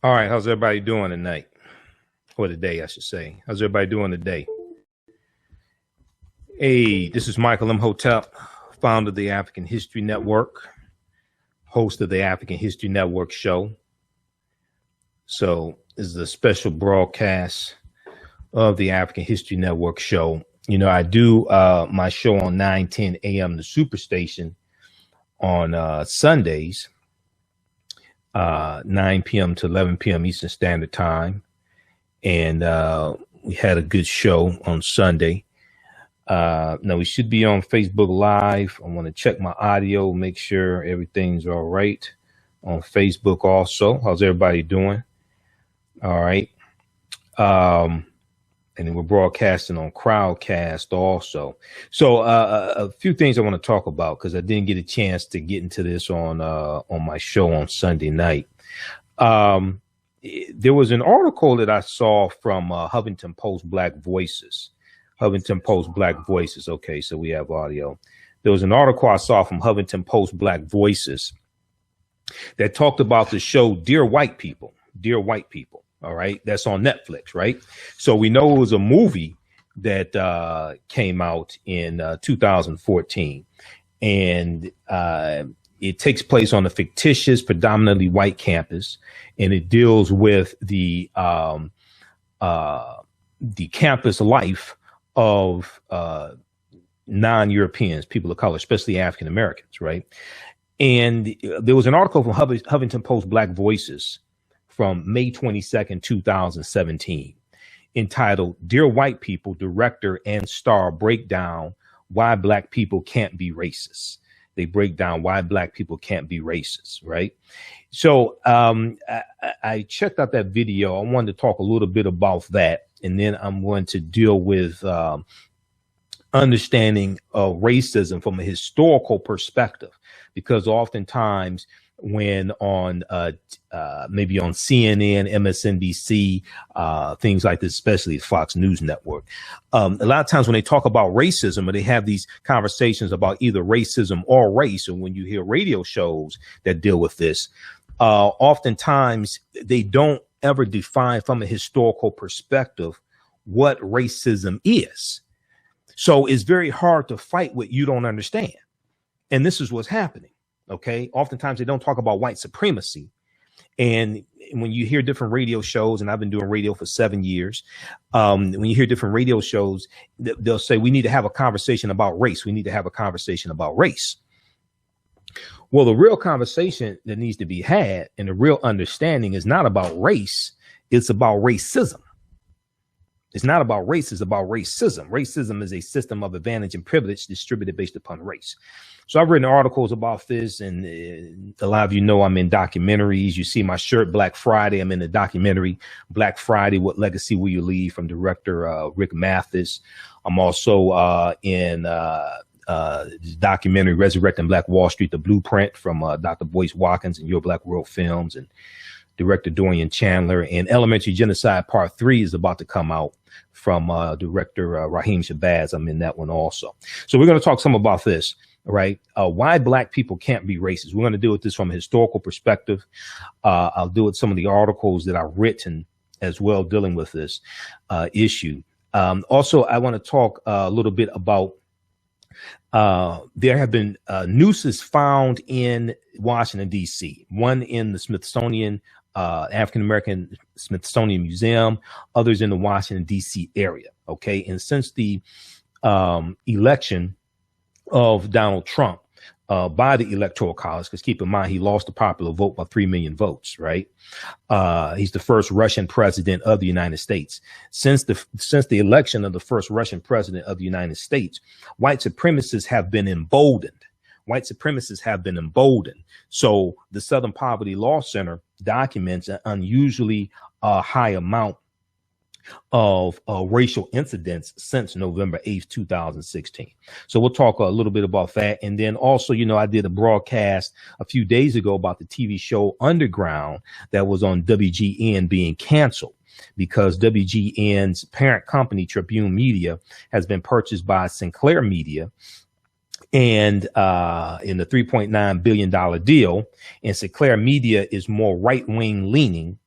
All right, how's everybody doing tonight? Or today, I should say. How's everybody doing today? Hey, this is Michael Imhotep, founder of the African History Network, host of the African History Network show. So this is a special broadcast of the African History Network show. You know, I do my show on 9:10 a.m. the Superstation on Sundays, 9 p.m. to 11 p.m. Eastern Standard Time. And we had a good show on Sunday. Now we should be on Facebook Live. I want to check my audio, make sure everything's all right on Facebook also. How's everybody doing? All right. And then we're broadcasting on Crowdcast also. So a few things I want to talk about because I didn't get a chance to get into this on my show on Sunday night. There was an article that I saw from Huffington Post Black Voices. Huffington Post Black Voices. Okay, so we have audio. There was an article I saw from Huffington Post Black Voices that talked about the show Dear White People. Dear White People. All right. That's on Netflix. Right. So we know it was a movie that came out in 2014. And it takes place on a fictitious, predominantly white campus. And it deals with the campus life of non-Europeans, people of color, especially African Americans. Right. And there was an article from Huffington Post Black Voices from May 22nd, 2017, entitled Dear White People, Director and Star Break Down Why Black People Can't Be Racist. They break down why Black people can't be racist, right? So I checked out that video. I wanted to talk a little bit about that, and then I'm going to deal with understanding racism from a historical perspective, because oftentimes when on maybe on CNN, MSNBC, things like this, especially Fox News Network, a lot of times when they talk about racism or they have these conversations about either racism or race, and when you hear radio shows that deal with this, oftentimes they don't ever define from a historical perspective what racism is. So it's very hard to fight what you don't understand. And this is what's happening. OK, oftentimes they don't talk about white supremacy. And when you hear different radio shows, and I've been doing radio for 7 years, when you hear different radio shows, they'll say we need to have a conversation about race. We need to have a conversation about race. Well, the real conversation that needs to be had and the real understanding is not about race. It's about racism. It's not about race. It's about racism. Racism is a system of advantage and privilege distributed based upon race. So I've written articles about this, and a lot of you know I'm in documentaries. You see my shirt, Black Friday. I'm in the documentary Black Friday, What Legacy Will You Leave, from director Rick Mathis. I'm also in documentary Resurrecting Black Wall Street, The Blueprint, from Dr. Boyce Watkins and Your Black World Films, and director Dorian Chandler. And Elementary Genocide Part 3 is about to come out from director Raheem Shabazz. I'm in that one also. So we're going to talk some about this, right? Why Black people can't be racist. We're going to deal with this from a historical perspective. I'll deal with some of the articles that I've written as well dealing with this issue. Also, I want to talk a little bit about there have been nooses found in Washington, D.C., one in the Smithsonian, African-American Smithsonian Museum, others in the Washington, D.C. area. OK, and since the election of Donald Trump by the Electoral College, because keep in mind, he lost the popular vote by 3 million votes. Right. He's the first Russian president of the United States. Since the election of the first Russian president of the United States, white supremacists have been emboldened. White supremacists have been emboldened. So the Southern Poverty Law Center documents an unusually high amount of racial incidents since November 8th, 2016. So we'll talk a little bit about that. And then also, you know, I did a broadcast a few days ago about the TV show Underground that was on WGN being canceled because WGN's parent company, Tribune Media, has been purchased by Sinclair Media. And in the $3.9 billion deal, and Sinclair Media is more right-wing leaning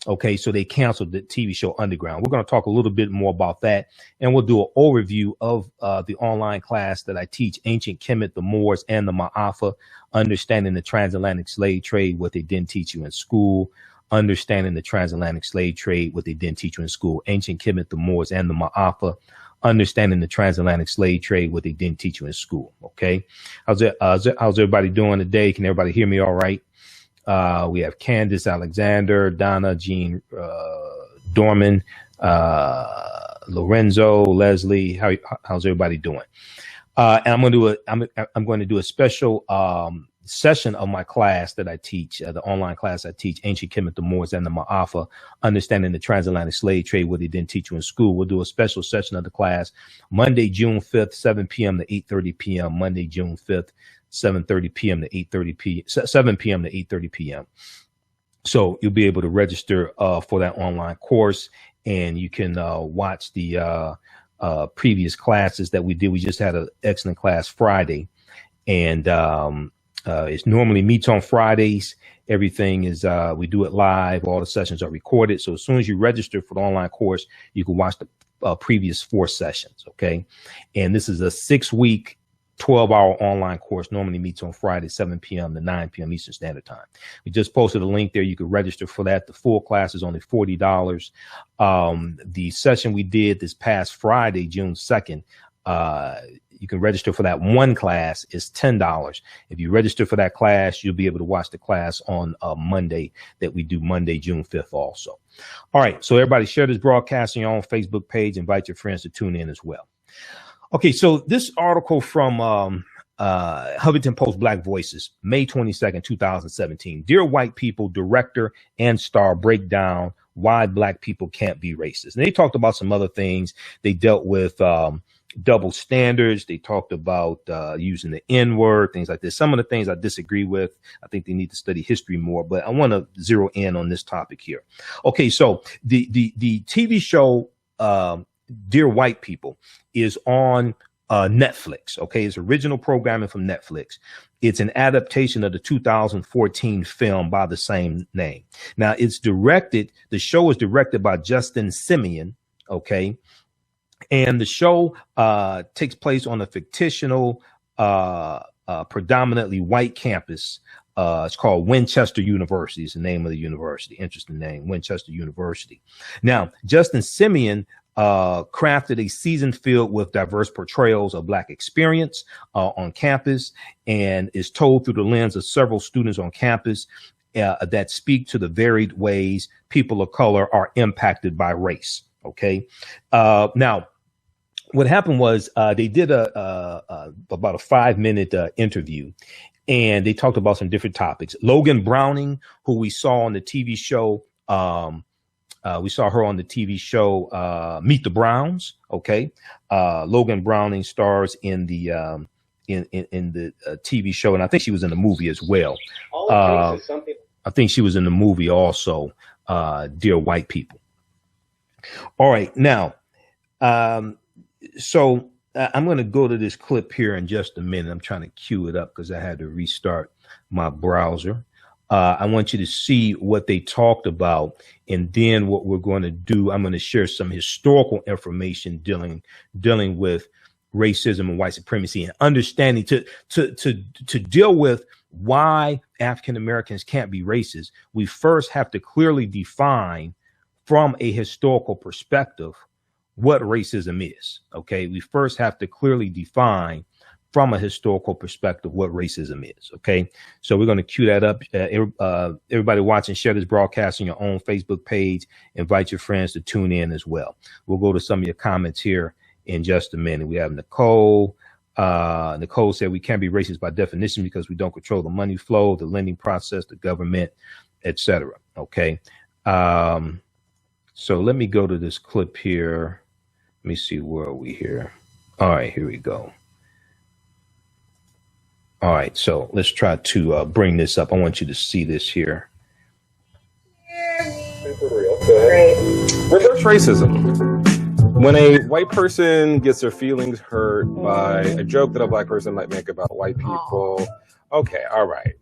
Okay, so they canceled the TV show Underground. We're going to talk a little bit more about that, and we'll do an overview of the online class that I teach, Ancient Kemet, the Moors, and the Maafa, understanding the transatlantic slave trade, what they didn't teach you in school, understanding the transatlantic slave trade, what they didn't teach you in school, Ancient Kemet, the Moors, and the Maafa, understanding the transatlantic slave trade, what they didn't teach you in school. Okay, how's everybody doing today? Can everybody hear me all right? We have Candace, Alexander, Donna, Jean, Dorman, Lorenzo, Leslie. How's everybody doing? And I'm going to do a special session of my class that I teach, the online class I teach, Ancient Kemet, the Moors, and the Maafa, understanding the transatlantic slave trade, what they didn't teach you in school. We'll do a special session of the class Monday, June 5th, 7 p.m. to 8:30 p.m. Monday, June 5th. 7:30 p.m. to 8:30 p.m. 7 p.m. to 8:30 p.m. So you'll be able to register for that online course, and you can watch the previous classes that we did. We just had an excellent class Friday, and it normally meets on Fridays. Everything is we do it live. All the sessions are recorded. So as soon as you register for the online course, you can watch the previous 4 sessions. Okay, and this is a 6-week 12-hour online course, normally meets on Friday, 7 p.m. to 9 p.m. Eastern Standard Time. We just posted a link there. You can register for that. The full class is only $40. The session we did this past Friday, June 2nd, you can register for that one class is $10. If you register for that class, you'll be able to watch the class on Monday that we do Monday, June 5th also. All right. So everybody share this broadcast on your own Facebook page. Invite your friends to tune in as well. Okay, so this article from Huffington Post Black Voices, May 22nd, 2017. Dear White People, director and star break down why Black people can't be racist. And they talked about some other things. They dealt with double standards. They talked about using the N-word, things like this. Some of the things I disagree with. I think they need to study history more, but I want to zero in on this topic here. Okay, so the TV show Dear White People is on Netflix. Okay, it's original programming from Netflix. It's an adaptation of the 2014 film by the same name. Now it's directed, the show is directed by Justin Simien. Okay, and the show takes place on a fictional, predominantly white campus. It's called Winchester University. Is the name of the university. Interesting name, Winchester University. Now, Justin Simien crafted a season filled with diverse portrayals of Black experience on campus, and is told through the lens of several students on campus that speak to the varied ways people of color are impacted by race. Okay. Now, what happened was they did about a 5-minute interview, and they talked about some different topics. Logan Browning, who we saw on the TV show, we saw her on the TV show Meet the Browns. Okay, Logan Browning stars in the TV show, and I think she was in the movie as well. I think she was in the movie also. Dear White People. All right, now, so I'm going to go to this clip here in just a minute. I'm trying to cue it up because I had to restart my browser. I want you to see what they talked about, and then what we're going to do, I'm going to share some historical information dealing with racism and white supremacy, and understanding to deal with why African Americans can't be racist. We first have to clearly define from a historical perspective what racism is. Okay, we first have to clearly define from a historical perspective what racism is. Okay, so we're going to cue that up. Everybody watching, share this broadcast on your own Facebook page. Invite your friends to tune in as well. We'll go to some of your comments here in just a minute. We have Nicole. Nicole said we can't be racist by definition because we don't control the money flow, the lending process, the government, etc. Okay, so let me go to this clip here. Let me see, where are we here? All right, here we go. All right, so let's try to bring this up. I want you to see this here. Great. Reverse racism. When a white person gets their feelings hurt by a joke that a Black person might make about white people. Okay, all right.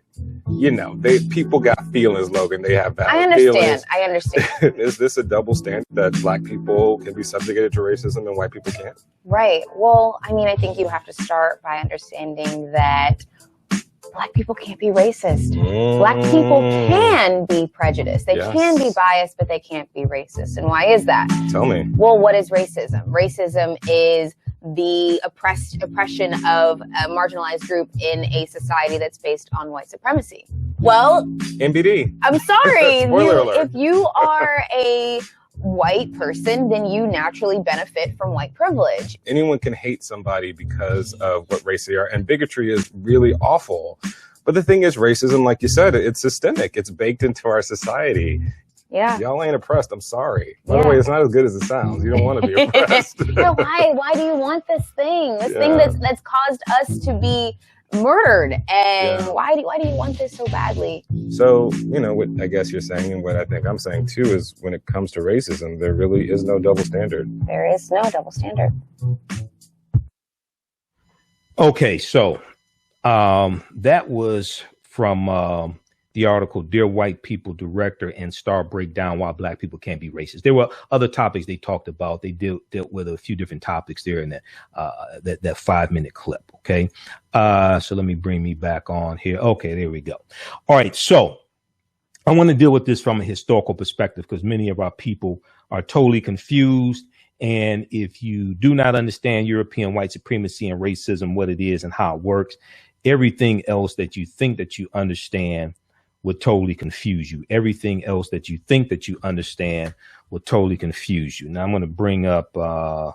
people got feelings, Logan. They have valid feelings. I understand. Is this a double standard that Black people can be subjugated to racism and white people can't? Right. Well, I mean, I think you have to start by understanding that Black people can't be racist. Black people can be prejudiced. They can be biased, but they can't be racist. And why is that? Tell me. Well, what is racism? Racism is the oppression of a marginalized group in a society that's based on white supremacy. Well, NBD. I'm sorry. Spoiler alert. If you are a white person, then you naturally benefit from white privilege. Anyone can hate somebody because of what race they are, and bigotry is really awful. But the thing is, racism, like you said, it's systemic. It's baked into our society. Yeah. Y'all ain't oppressed. I'm sorry. By the way, it's not as good as it sounds. You don't want to be oppressed. Yeah, why do you want this thing? This thing that's caused us to be murdered. And why do you want this so badly? So, what I guess you're saying, and what I think I'm saying too, is when it comes to racism, there really is no double standard. There is no double standard. Okay, so that was from the article, Dear White People, Director and Star Breakdown Why Black People Can't Be Racist. There were other topics they talked about. They dealt with a few different topics there in that 5-minute clip. Okay. So let me bring me back on here. Okay, there we go. All right. So I want to deal with this from a historical perspective because many of our people are totally confused. And if you do not understand European white supremacy and racism, what it is and how it works, everything else that you think that you understand would totally confuse you. Everything else that you think that you understand will totally confuse you. Now I'm going to bring up my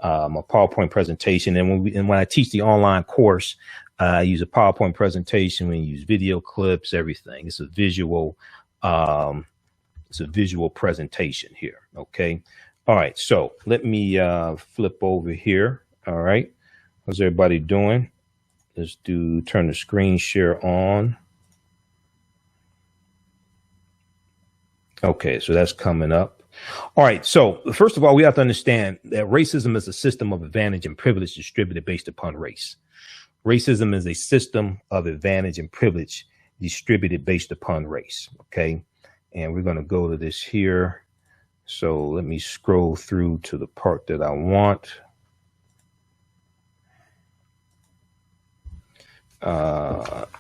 PowerPoint presentation. And when I teach the online course, I use a PowerPoint presentation. We use video clips, everything. It's a visual presentation here. Okay. All right. So let me flip over here. All right. How's everybody doing? Let's turn the screen share on. Okay, so that's coming up. All right, so first of all, we have to understand that racism is a system of advantage and privilege distributed based upon race. Racism is a system of advantage and privilege distributed based upon race, okay? And we're going to go to this here. So let me scroll through to the part that I want.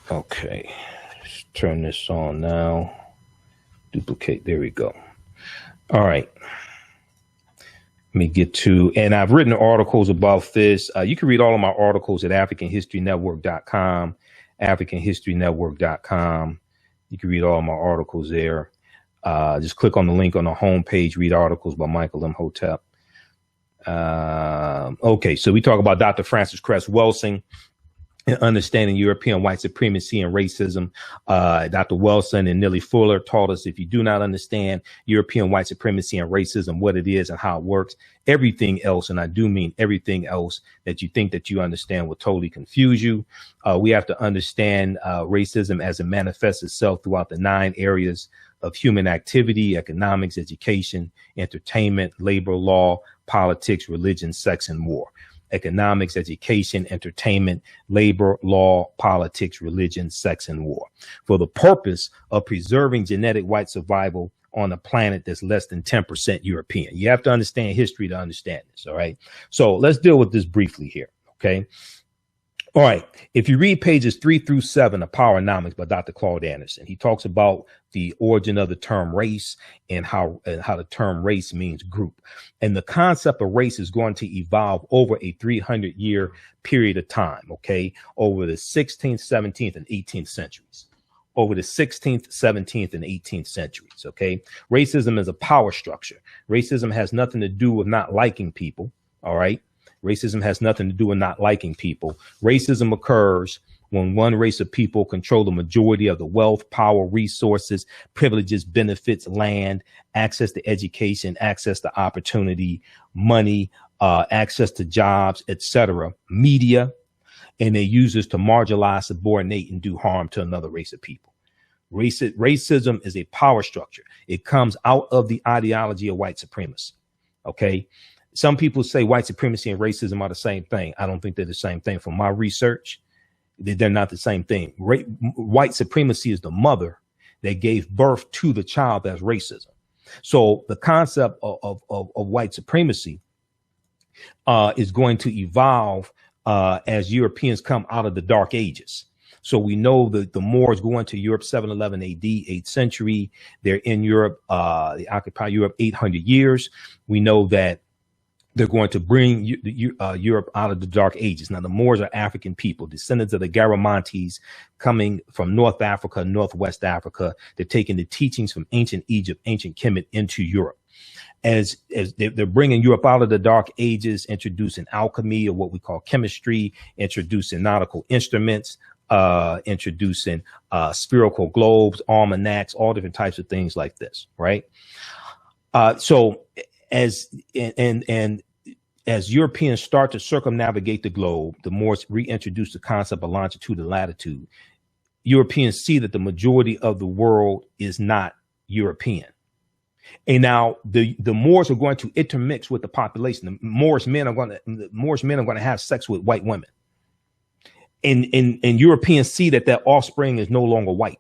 Okay, let's turn this on now. Duplicate. There we go. All right. Let me get to, and I've written articles about this. You can read all of my articles at AfricanHistoryNetwork.com, AfricanHistoryNetwork.com. You can read all of my articles there. Just click on the link on the homepage, read articles by Michael Imhotep. Okay. So we talk about Dr. Francis Cress Welsing. And understanding European white supremacy and racism. Dr. Wilson and Nellie Fuller taught us if you do not understand European white supremacy and racism, what it is and how it works, everything else, and I do mean everything else that you think that you understand will totally confuse you. We have to understand racism as it manifests itself throughout the 9 areas of human activity: economics, education, entertainment, labor law, politics, religion, sex, and war. Economics, education, entertainment, labor, law, politics, religion, sex, and war, for the purpose of preserving genetic white survival on a planet that's less than 10% European. You have to understand history to understand this. All right. So let's deal with this briefly here. Okay. All right. If you read pages 3 through 7 of Powernomics by Dr. Claude Anderson, he talks about the origin of the term race and how the term race means group. And the concept of race is going to evolve over a 300-year period of time. OK, over the 16th, 17th and 18th centuries. Over the 16th, 17th and 18th centuries. OK, racism is a power structure. Racism has nothing to do with not liking people. All right. Racism has nothing to do with not liking people. Racism occurs when one race of people control the majority of the wealth, power, resources, privileges, benefits, land, access to education, access to opportunity, money, access to jobs, etc., media, and they use this to marginalize, subordinate, and do harm to another race of people. Racism is a power structure. It comes out of the ideology of white supremacy. Okay. Some people say white supremacy and racism are the same thing. I don't think they're the same thing. From my research, They're not the same thing. White supremacy is the mother that gave birth to the child that's racism. So the concept of white supremacy is going to evolve as Europeans come out of the Dark Ages. So we know that the Moors go into Europe 711 AD, 8th century. They're in Europe. They occupy Europe 800 years. We know that they're going to bring Europe out of the Dark Ages. Now, the Moors are African people, descendants of the Garamantes, coming from North Africa, Northwest Africa. They're taking the teachings from ancient Egypt, ancient Kemet into Europe. As they're bringing Europe out of the Dark Ages, introducing alchemy, or what we call chemistry, introducing nautical instruments, introducing spherical globes, almanacs, all different types of things like this, right? So as Europeans start to circumnavigate the globe, the Moors reintroduce the concept of longitude and latitude. Europeans see that the majority of the world is not European. And now the Moors are going to intermix with the population. The Moors men are going to have sex with white women. And Europeans see that their offspring is no longer white.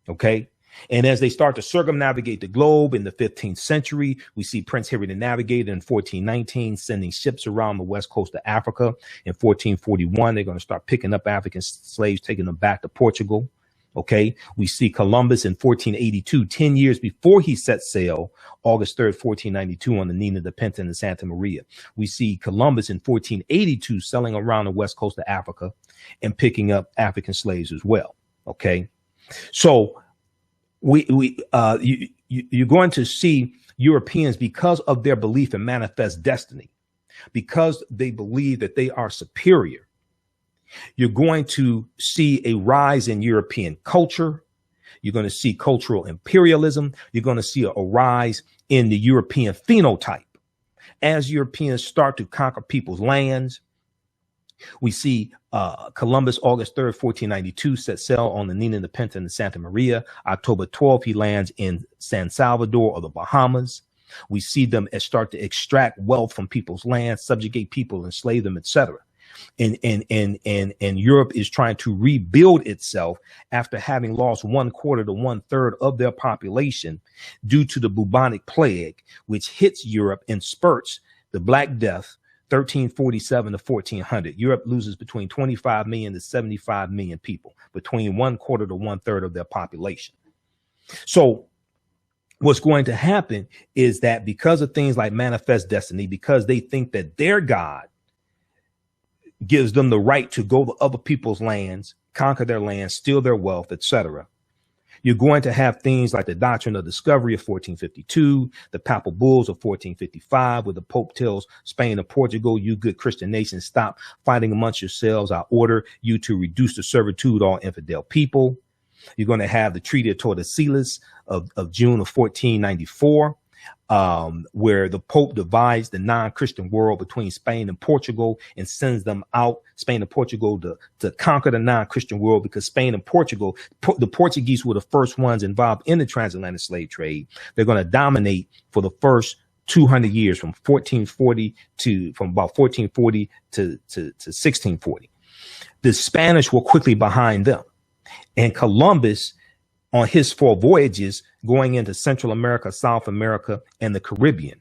Okay. And as they start to circumnavigate the globe in the 15th century, we see Prince Henry the Navigator in 1419 sending ships around the west coast of Africa. In 1441, they're going to start picking up African slaves, taking them back to Portugal. OK, we see Columbus in 1482, 10 years before he set sail, August 3rd, 1492, on the Nina, the Pinta, and the Santa Maria. We see Columbus in 1482 sailing around the west coast of Africa and picking up African slaves as well. OK, so you're going to see Europeans, because of their belief in manifest destiny, because they believe that they are superior. You're going to see a rise in European culture. You're going to see cultural imperialism. You're going to see a rise in the European phenotype. As Europeans start to conquer people's lands, we see Columbus, August 3rd, 1492, set sail on the Nina, the Pinta, and the Santa Maria. October 12th, he lands in San Salvador or the Bahamas. We see them start to extract wealth from people's lands, subjugate people, enslave them, etc. And Europe is trying to rebuild itself after having lost 1/4 to 1/3 of their population due to the bubonic plague, which hits Europe in spurts, the Black Death, 1347 to 1400. Europe loses between 25 million to 75 million people, between 1/4 to 1/3 of their population. So what's going to happen is that because of things like manifest destiny, because they think that their God gives them the right to go to other people's lands, conquer their lands, steal their wealth, etc. You're going to have things like the doctrine of discovery of 1452, the papal bulls of 1455, where the Pope tells Spain and Portugal, you good Christian nations, stop fighting amongst yourselves. I order you to reduce to servitude all infidel people. You're going to have the Treaty of Tordesillas of June of 1494. Where the Pope divides the non-Christian world between Spain and Portugal and sends them out, Spain and Portugal, to conquer the non-Christian world, because Spain and Portugal, the Portuguese were the first ones involved in the transatlantic slave trade. They're going to dominate for the first 200 years, from about 1440 to 1640. The Spanish were quickly behind them, and Columbus, on his 4 voyages, going into Central America, South America, and the Caribbean,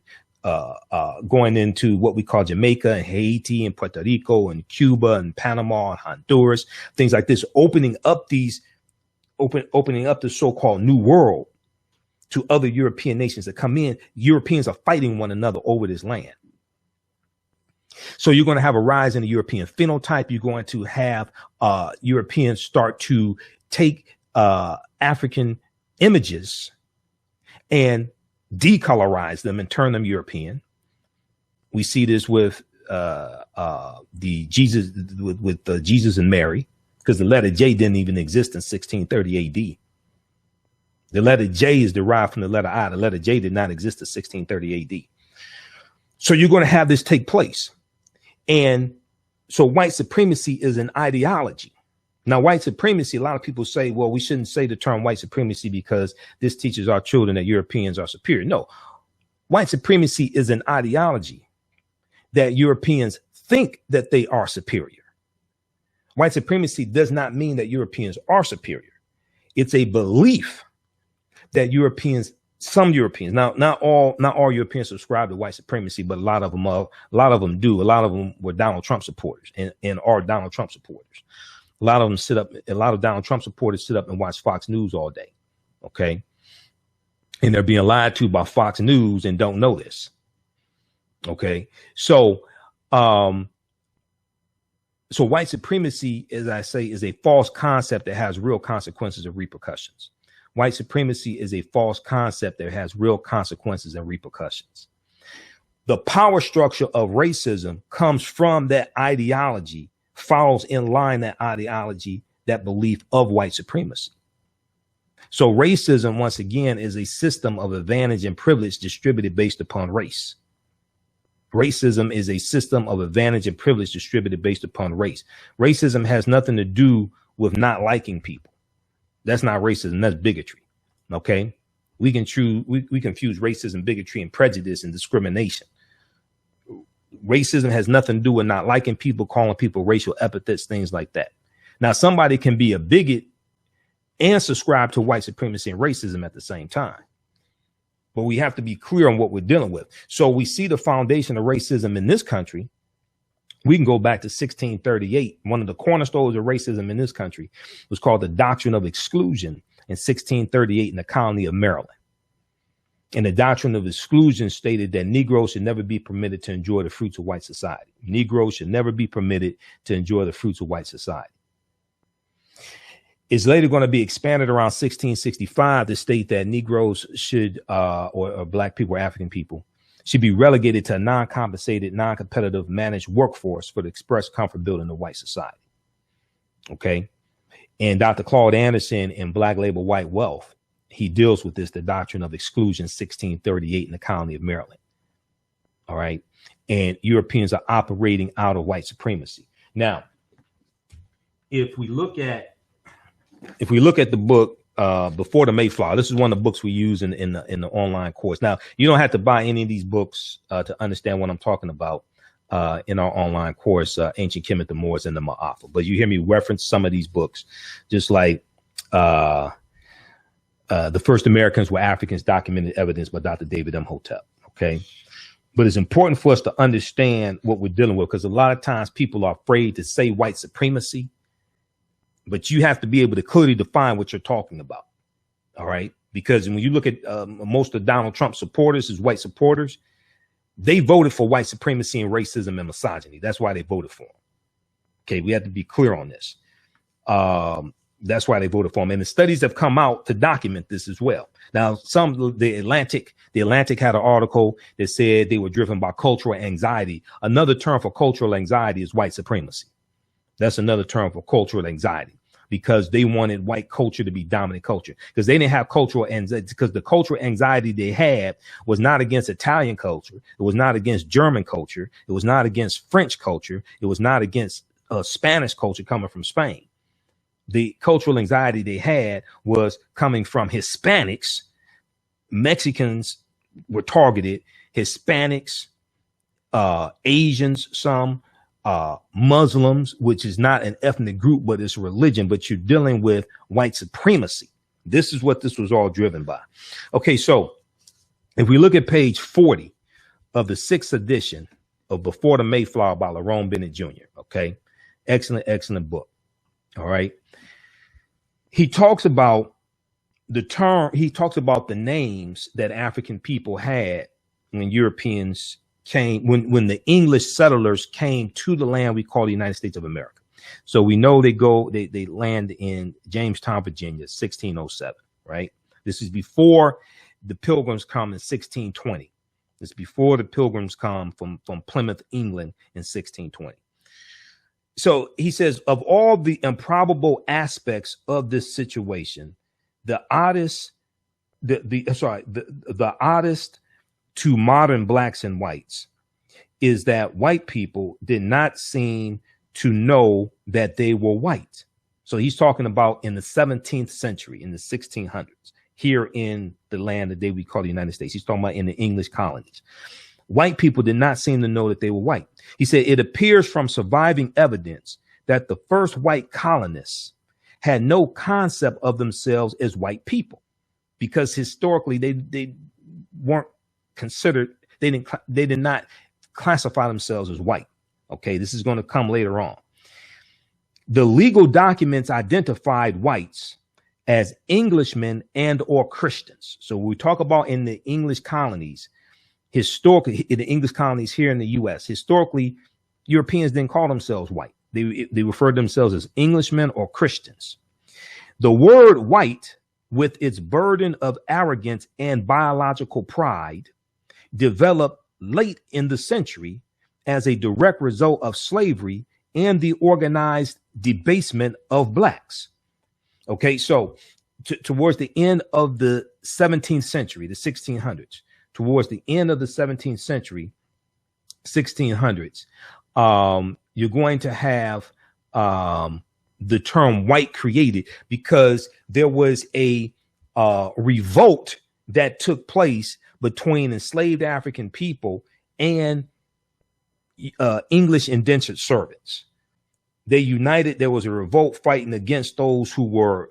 going into what we call Jamaica and Haiti and Puerto Rico and Cuba and Panama and Honduras, things like this, opening up the so-called New World to other European nations that come in. Europeans are fighting one another over this land. So you're going to have a rise in the European phenotype. You're going to have Europeans start to take African images and decolorize them and turn them European. We see this with the Jesus, with Jesus and Mary, because the letter J didn't even exist in 1630 AD. The letter J is derived from the letter I. The letter J did not exist in 1630 AD. So you're going to have this take place. And so white supremacy is an ideology. Now, white supremacy, a lot of people say, well, we shouldn't say the term white supremacy because this teaches our children that Europeans are superior. No, white supremacy is an ideology that Europeans think that they are superior. White supremacy does not mean that Europeans are superior. It's a belief that some Europeans, not all Europeans subscribe to white supremacy, but a lot of them do. A lot of them were Donald Trump supporters and are Donald Trump supporters. A lot of Donald Trump supporters sit up and watch Fox News all day. Okay. And they're being lied to by Fox News and don't know this. Okay. So white supremacy, as I say, is a false concept that has real consequences and repercussions. White supremacy is a false concept that has real consequences and repercussions. The power structure of racism comes from that ideology, follows in line that ideology, that belief of white supremacy. So racism, once again, is a system of advantage and privilege distributed based upon race. Racism is a system of advantage and privilege distributed based upon race. Racism has nothing to do with not liking people. That's not racism. That's bigotry. Okay. We confuse racism, bigotry, and prejudice and discrimination. Racism has nothing to do with not liking people, calling people racial epithets, things like that. Now, somebody can be a bigot and subscribe to white supremacy and racism at the same time. But we have to be clear on what we're dealing with. So we see the foundation of racism in this country. We can go back to 1638. One of the cornerstones of racism in this country was called the doctrine of exclusion in 1638 in the colony of Maryland. And the doctrine of exclusion stated that Negroes should never be permitted to enjoy the fruits of white society. Negroes should never be permitted to enjoy the fruits of white society. It's later going to be expanded around 1665 to state that Negroes should, or black people or African people, should be relegated to a non-compensated, non-competitive managed workforce for the express comfort building of white society. Okay. And Dr. Claude Anderson in Black Labor, White Wealth, he deals with this, the doctrine of exclusion, 1638 in the colony of Maryland. All right. And Europeans are operating out of white supremacy. Now, if we look at the book, Before the Mayflower, this is one of the books we use in the online course. Now, you don't have to buy any of these books to understand what I'm talking about in our online course, Ancient Kemet, the Moors, and the Maafa. But you hear me reference some of these books, just like The First Americans Were Africans, Documented Evidence by Dr. David Imhotep. Okay. But it's important for us to understand what we're dealing with, because a lot of times people are afraid to say white supremacy. But you have to be able to clearly define what you're talking about. All right. Because when you look at most of Donald Trump supporters, his white supporters, they voted for white supremacy and racism and misogyny. That's why they voted for him. OK, we have to be clear on this. That's why they voted for him. And the studies have come out to document this as well. Now, the Atlantic had an article that said they were driven by cultural anxiety. Another term for cultural anxiety is white supremacy. That's another term for cultural anxiety, because they wanted white culture to be dominant culture, because they didn't have cultural anxiety, because the cultural anxiety they had was not against Italian culture. It was not against German culture. It was not against French culture. It was not against Spanish culture coming from Spain. The cultural anxiety they had was coming from Hispanics. Mexicans were targeted, Hispanics, Asians, some, Muslims, which is not an ethnic group, but it's religion, but you're dealing with white supremacy. This is what this was all driven by. Okay, so if we look at page 40 of the 6th edition of Before the Mayflower by Lerone Bennett Jr., okay, excellent book. All right. He talks about the names that African people had when Europeans came, when the English settlers came to the land we call the United States of America. So we know they land in Jamestown, Virginia, 1607, right? This is before the Pilgrims come in 1620. This is before the Pilgrims come from Plymouth, England in 1620. So he says, of all the improbable aspects of this situation, the oddest to modern blacks and whites is that white people did not seem to know that they were white. So he's talking about in the 17th century, in the 1600s, here in the land that we call the United States. He's talking about in the English colonies. White people did not seem to know that they were white. He said it appears from surviving evidence that the first white colonists had no concept of themselves as white people, because historically they weren't considered, they did not classify themselves as white. Okay, this is going to come later on. The legal documents identified whites as Englishmen and or Christians. So we talk about in the English colonies, historically, in the English colonies here in the U.S., historically, Europeans didn't call themselves white. They referred themselves as Englishmen or Christians. The word white, with its burden of arrogance and biological pride, developed late in the century as a direct result of slavery and the organized debasement of blacks. Okay, so towards the end of the 17th century, the 1600s, towards the end of the 17th century, 1600s, you're going to have the term white created, because there was a revolt that took place between enslaved African people and English indentured servants. They united. There was a revolt fighting against those who were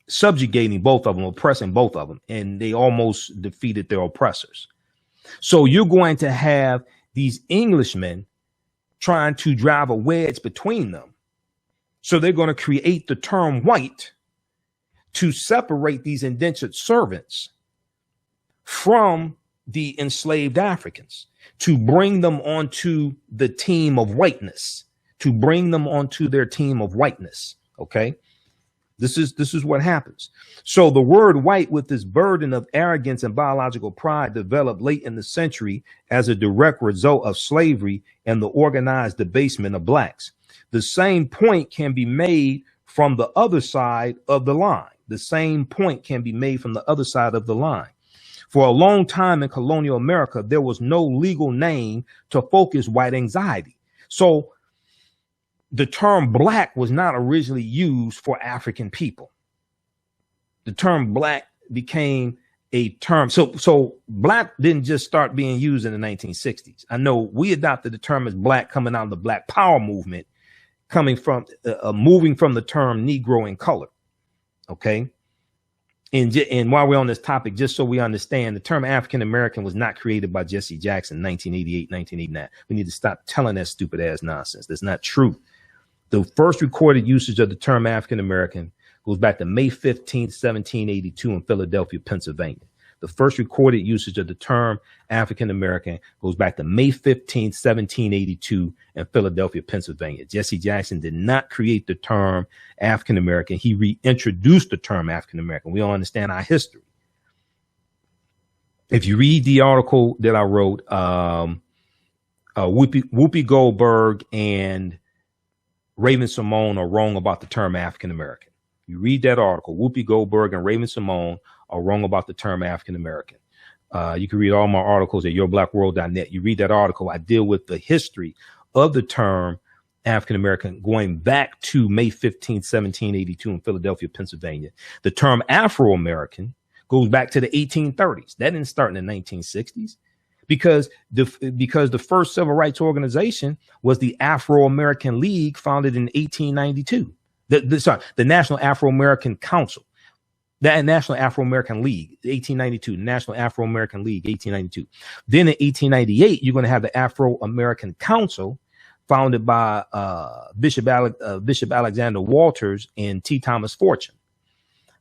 subjugating both of them, oppressing both of them, and they almost defeated their oppressors. So you're going to have these Englishmen trying to drive a wedge between them. So they're going to create the term white to separate these indentured servants from the enslaved Africans, to bring them onto the team of whiteness, to bring them onto their team of whiteness. Okay, this is what happens. So the word white, with this burden of arrogance and biological pride, developed late in the century as a direct result of slavery and the organized debasement of blacks. The same point can be made from the other side of the line. The same point can be made from the other side of the line. For a long time in colonial America, there was no legal name to focus white anxiety. So the term black was not originally used for African people. The term black became a term. So black didn't just start being used in the 1960s. I know we adopted the term as black coming out of the Black Power movement, coming from moving from the term Negro in color. Okay. And while we're on this topic, just so we understand, the term African American was not created by Jesse Jackson in 1988, 1989. We need to stop telling that stupid ass nonsense. That's not true. The first recorded usage of the term African American goes back to May 15th, 1782 in Philadelphia, Pennsylvania. The first recorded usage of the term African American goes back to May 15th, 1782 in Philadelphia, Pennsylvania. Jesse Jackson did not create the term African American. He reintroduced the term African American. We all understand our history. If you read the article that I wrote, Whoopi Goldberg and Raven Simone are wrong about the term African American. You read that article, Whoopi Goldberg and Raven Simone are wrong about the term African American. You can read all my articles at yourblackworld.net. You read that article. I deal with the history of the term African American going back to May 15, 1782 in Philadelphia, Pennsylvania. The term Afro American goes back to the 1830s. That didn't start in the 1960s, because the first civil rights organization was the Afro American League, founded in 1892. The National Afro American Council. That National Afro-American League, 1892, National Afro-American League, 1892. Then in 1898, you're going to have the Afro-American Council, founded by Bishop Alexander Walters and T. Thomas Fortune.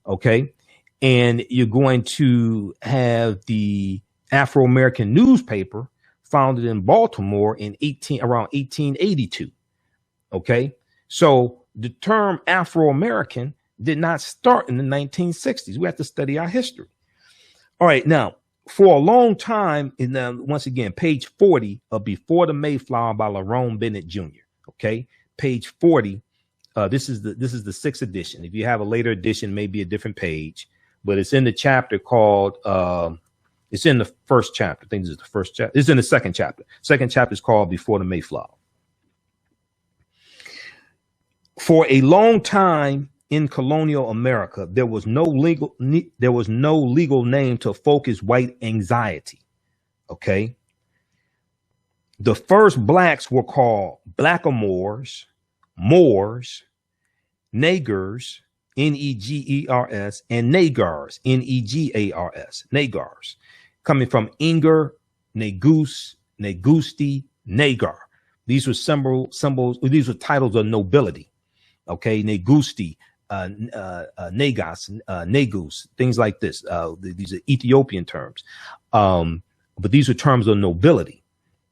Okay. And you're going to have the Afro-American newspaper, founded in Baltimore in around 1882. Okay. So the term Afro-American did not start in the 1960s. We have to study our history. All right. Now, for a long time, once again, page 40 of Before the Mayflower by Lerone Bennett Jr. Okay. Page 40. This is the sixth edition. If you have a later edition, maybe a different page, but it's in the chapter called, it's in the first chapter. I think this is the first chapter. It's in the second chapter. Second chapter is called Before the Mayflower. For a long time in colonial America, there was no legal name to focus white anxiety. Okay. The first blacks were called blackamoors, Moors, Negers, Negers, and Nagars, Negars, Nagars, coming from Inger, Negus, Negusti, Nagar. These were symbols. These were titles of nobility. Okay, Negusti, Negas, Negus, things like this. These are Ethiopian terms, but these are terms of nobility.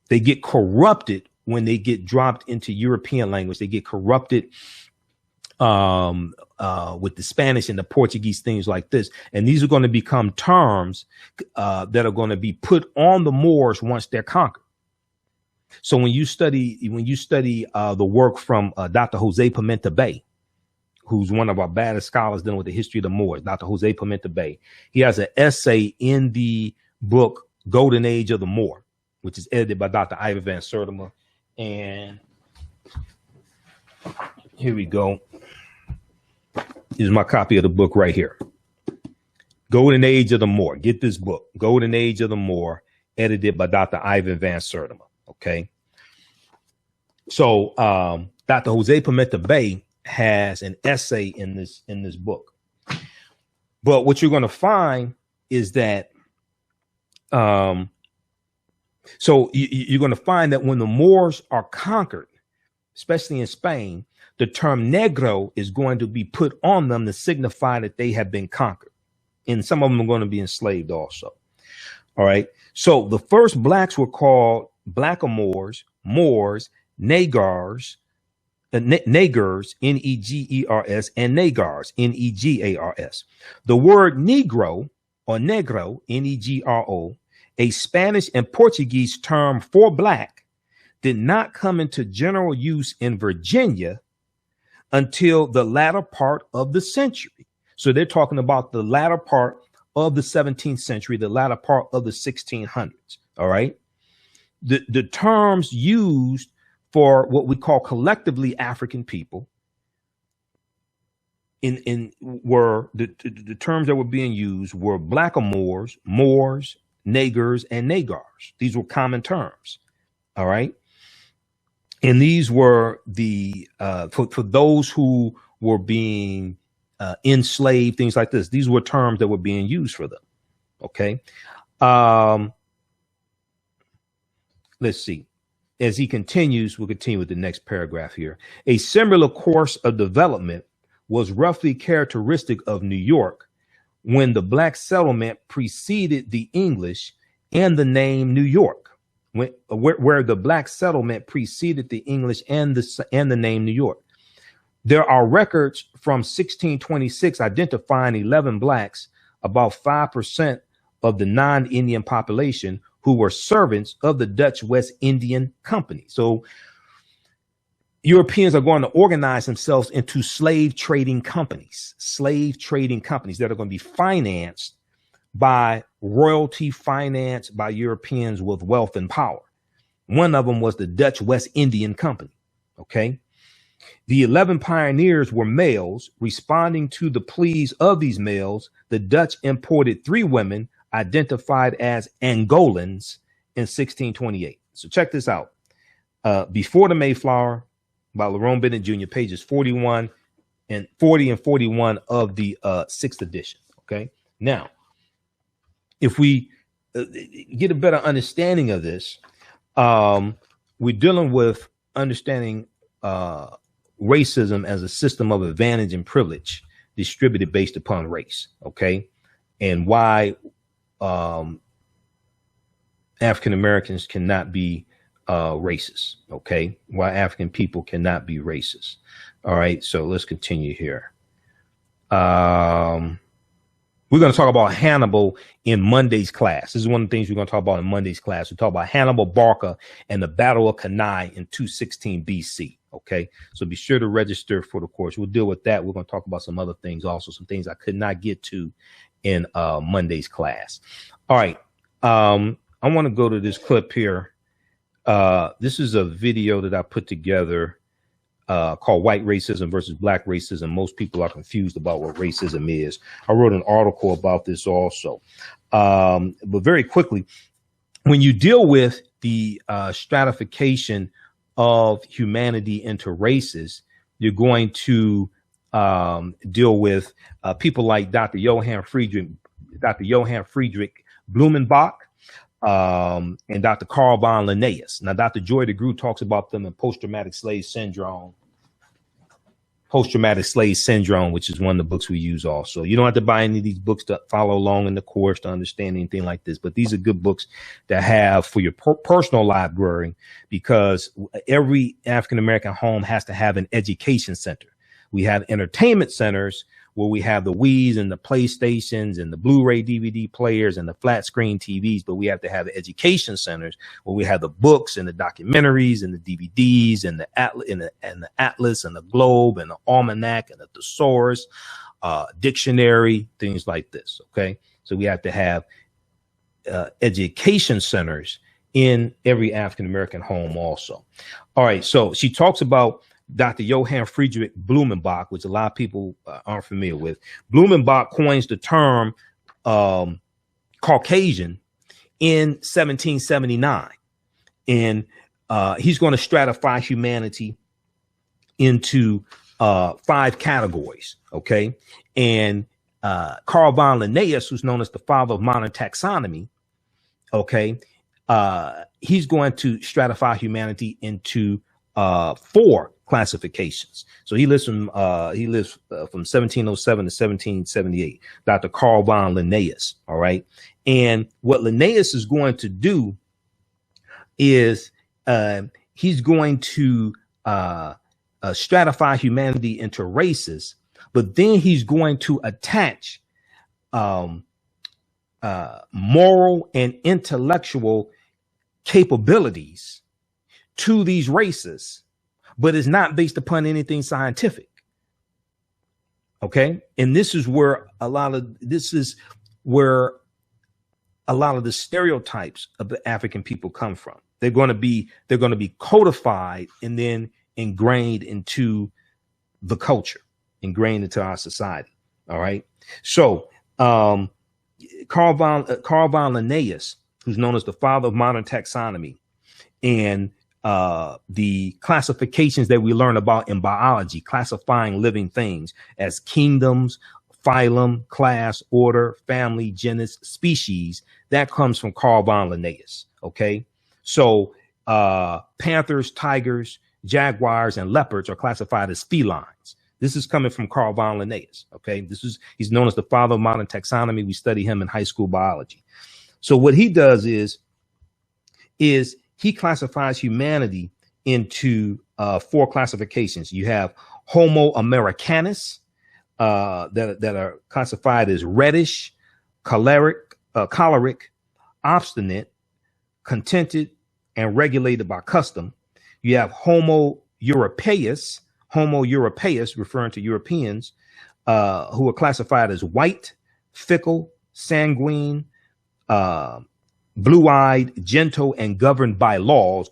They get corrupted when they get dropped into European language. They get corrupted with the Spanish and the Portuguese, things like this. And these are going to become terms that are going to be put on the Moors once they're conquered. So when you study the work from Dr. Jose Pimenta Bay, who's one of our baddest scholars dealing with the history of the Moors, Dr. Jose Pimenta Bay, he has an essay in the book Golden Age of the Moor, which is edited by Dr. Ivan Van Sertima. And here we go. Here's my copy of the book right here. Golden Age of the Moor. Get this book, Golden Age of the Moor, edited by Dr. Ivan Van Sertima. Okay. So Dr. Jose Pimenta Bay has an essay in this book. But what you're going to find is that so you're going to find that when the Moors are conquered, especially in Spain, the term negro is going to be put on them to signify that they have been conquered. And some of them are going to be enslaved also. All right. So the first blacks were called blackamoors, Moors, Nagars, Negers, Negers, and Nagars, Negars. The word Negro or Negro, Negro, a Spanish and Portuguese term for black, did not come into general use in Virginia until the latter part of the century. So they're talking about the latter part of the 17th century, the latter part of the 1600s. All right. The terms used for what we call collectively African people were the terms that were being used were blackamoors, Moors, Negers, and Nagars. These were common terms. All right. And these were the for those who were being enslaved, things like this. These were terms that were being used for them. OK, let's see. As he continues, we'll continue with the next paragraph here. A similar course of development was roughly characteristic of New York when the black settlement preceded the English and the name New York. Where the black settlement preceded the English and the name New York. There are records from 1626 identifying 11 blacks, about 5% of the non-Indian population, who were servants of the Dutch West Indian Company. So Europeans are going to organize themselves into slave trading companies that are going to be financed by royalty, financed by Europeans with wealth and power. One of them was the Dutch West Indian Company. Okay. The 11 pioneers were males. Responding to the pleas of these males, the Dutch imported 3 women identified as Angolans in 1628. So check this out. Before the Mayflower by Lerone Bennett Jr., pages 40 and 41 of the 6th edition. Okay. Now, if we get a better understanding of this, we're dealing with understanding racism as a system of advantage and privilege distributed based upon race. Okay. And why African Americans cannot be racist. Okay. Why African people cannot be racist. All right. So let's continue here. We're going to talk about Hannibal in Monday's class. This is one of the things we're going to talk about in Monday's class. We talk about Hannibal Barca and the Battle of Cannae in 216 BC. Okay, so be sure to register for the course. We'll deal with that. We're going to talk about some other things also, some things I could not get to in Monday's class. All right, I want to go to this clip here. This is a video that I put together called White Racism versus Black Racism. Most people are confused about what racism is. I wrote an article about this also. But very quickly, when you deal with the stratification of humanity into races, you're going to deal with people like Dr. Johann Friedrich Blumenbach, and Dr. Carl von Linnaeus. Now, Dr. Joy DeGruy talks about them in post-traumatic slave syndrome, which is one of the books we use also. You don't have to buy any of these books to follow along in the course to understand anything like this, but these are good books to have for your personal library, because every African-American home has to have an education center. We have entertainment centers where we have the Wii's and the PlayStations and the Blu-ray DVD players and the flat screen TVs, but we have to have the education centers where we have the books and the documentaries and the DVDs and the Atlas and the Globe and the Almanac and the Thesaurus, dictionary, things like this. Okay, so we have to have education centers in every African American home also. All right, so she talks about Dr. Johann Friedrich Blumenbach, which a lot of people aren't familiar with. Blumenbach coins the term Caucasian in 1779. And he's going to stratify humanity into 5 categories, okay? And Carl von Linnaeus, who's known as the father of modern taxonomy, okay, he's going to stratify humanity into 4 classifications. So he lives from 1707 to 1778. Dr. Carl von Linnaeus. All right. And what Linnaeus is going to do is he's going to stratify humanity into races, but then he's going to attach moral and intellectual capabilities to these races, but it's not based upon anything scientific. Okay. And this is where a lot of the stereotypes of the African people come from. They're going to be codified and then ingrained into the culture, ingrained into our society. All right. So Carl von Linnaeus, who's known as the father of modern taxonomy, and the classifications that we learn about in biology, classifying living things as kingdoms, phylum, class, order, family, genus, species, that comes from Carl von Linnaeus. Okay. So panthers, tigers, jaguars, and leopards are classified as felines. This is coming from Carl von Linnaeus. Okay. He's known as the father of modern taxonomy. We study him in high school biology. So what he does is he classifies humanity into 4 classifications. You have Homo americanus, that are classified as reddish, choleric, obstinate, contented, and regulated by custom. You have Homo europaeus, referring to Europeans, who are classified as white, fickle, sanguine, blue-eyed, gentle, and governed by laws.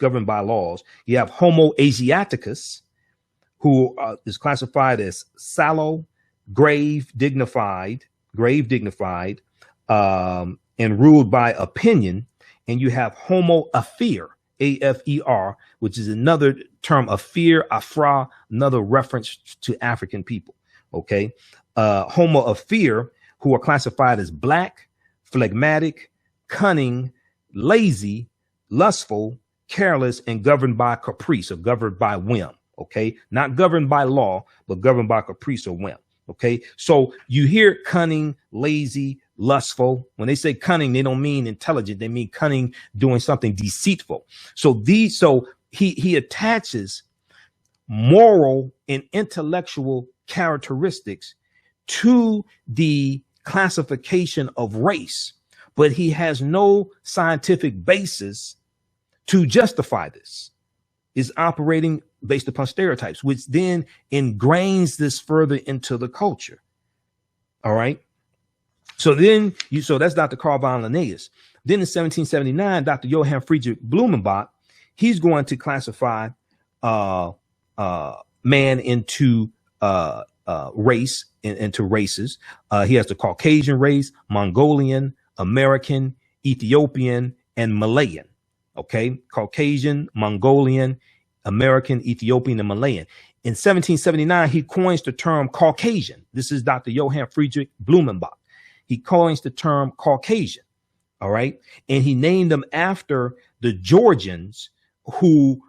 You have Homo asiaticus, who is classified as sallow, grave, dignified, and ruled by opinion. And you have Homo afer, A-F-E-R, which is another term of fear, afra, another reference to African people. Okay. Homo afer, who are classified as black, phlegmatic, cunning, lazy, lustful, careless, and governed by caprice, or governed by whim. Okay. Not governed by law, but governed by caprice or whim. Okay. So you hear cunning, lazy, lustful. When they say cunning, they don't mean intelligent. They mean cunning, doing something deceitful. So he attaches moral and intellectual characteristics to the classification of race, but he has no scientific basis to justify this. Is operating based upon stereotypes, which then ingrains this further into the culture. All right. So that's Dr. Carl von Linnaeus. Then in 1779, Dr. Johann Friedrich Blumenbach, he's going to classify man into race, into races. He has the Caucasian race, Mongolian, American, Ethiopian, and Malayan. Okay, Caucasian, Mongolian, American, Ethiopian, and Malayan. In 1779, he coins the term Caucasian. This is Dr. Johann Friedrich Blumenbach. He coins the term Caucasian. All right. And he named them after the Georgians who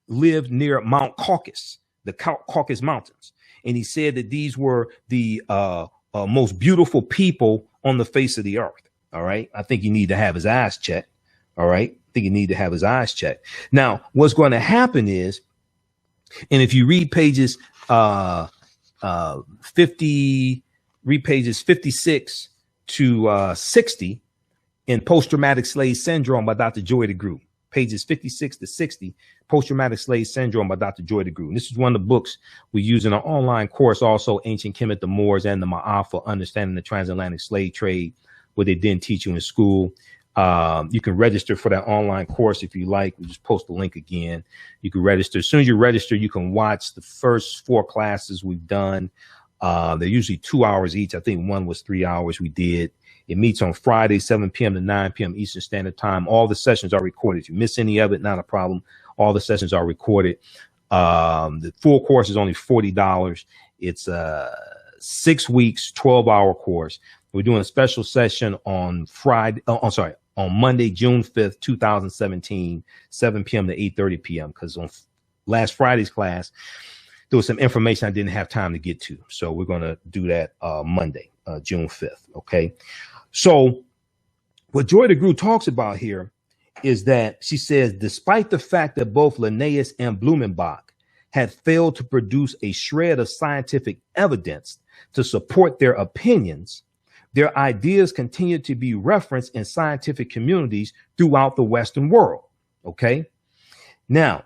lived near Mount Caucasus, the Caucasus Mountains. And he said that these were the most beautiful people on the face of the earth. All right. I think you need to have his eyes checked. All right. I think you need to have his eyes checked. Now, what's going to happen is, and if you read pages 56 to 60 in Post-Traumatic Slave Syndrome by Dr. Joy DeGruy, pages 56 to 60, Post-Traumatic Slave Syndrome by Dr. Joy DeGruy. And this is one of the books we use in our online course, also Ancient Kemet, the Moors, and the Maafa, Understanding the Transatlantic Slave Trade, what they didn't teach you in school. You can register for that online course if you like. We just post the link again. You can register. As soon as you register, you can watch the first 4 classes we've done. They're usually 2 hours each. I think one was 3 hours we did. It meets on Friday, 7 p.m. to 9 p.m. Eastern Standard Time. All the sessions are recorded. If you miss any of it, not a problem. All the sessions are recorded. The full course is only $40. It's 6 weeks, 12-hour course. We're doing a special session on on Monday, June 5th, 2017, 7 p.m. to 8:30 p.m. Because on last Friday's class, there was some information I didn't have time to get to. So we're going to do that Monday, June 5th. Okay. So what Joy DeGruy talks about here is that she says, despite the fact that both Linnaeus and Blumenbach had failed to produce a shred of scientific evidence to support their opinions, their ideas continue to be referenced in scientific communities throughout the Western world. Okay. Now,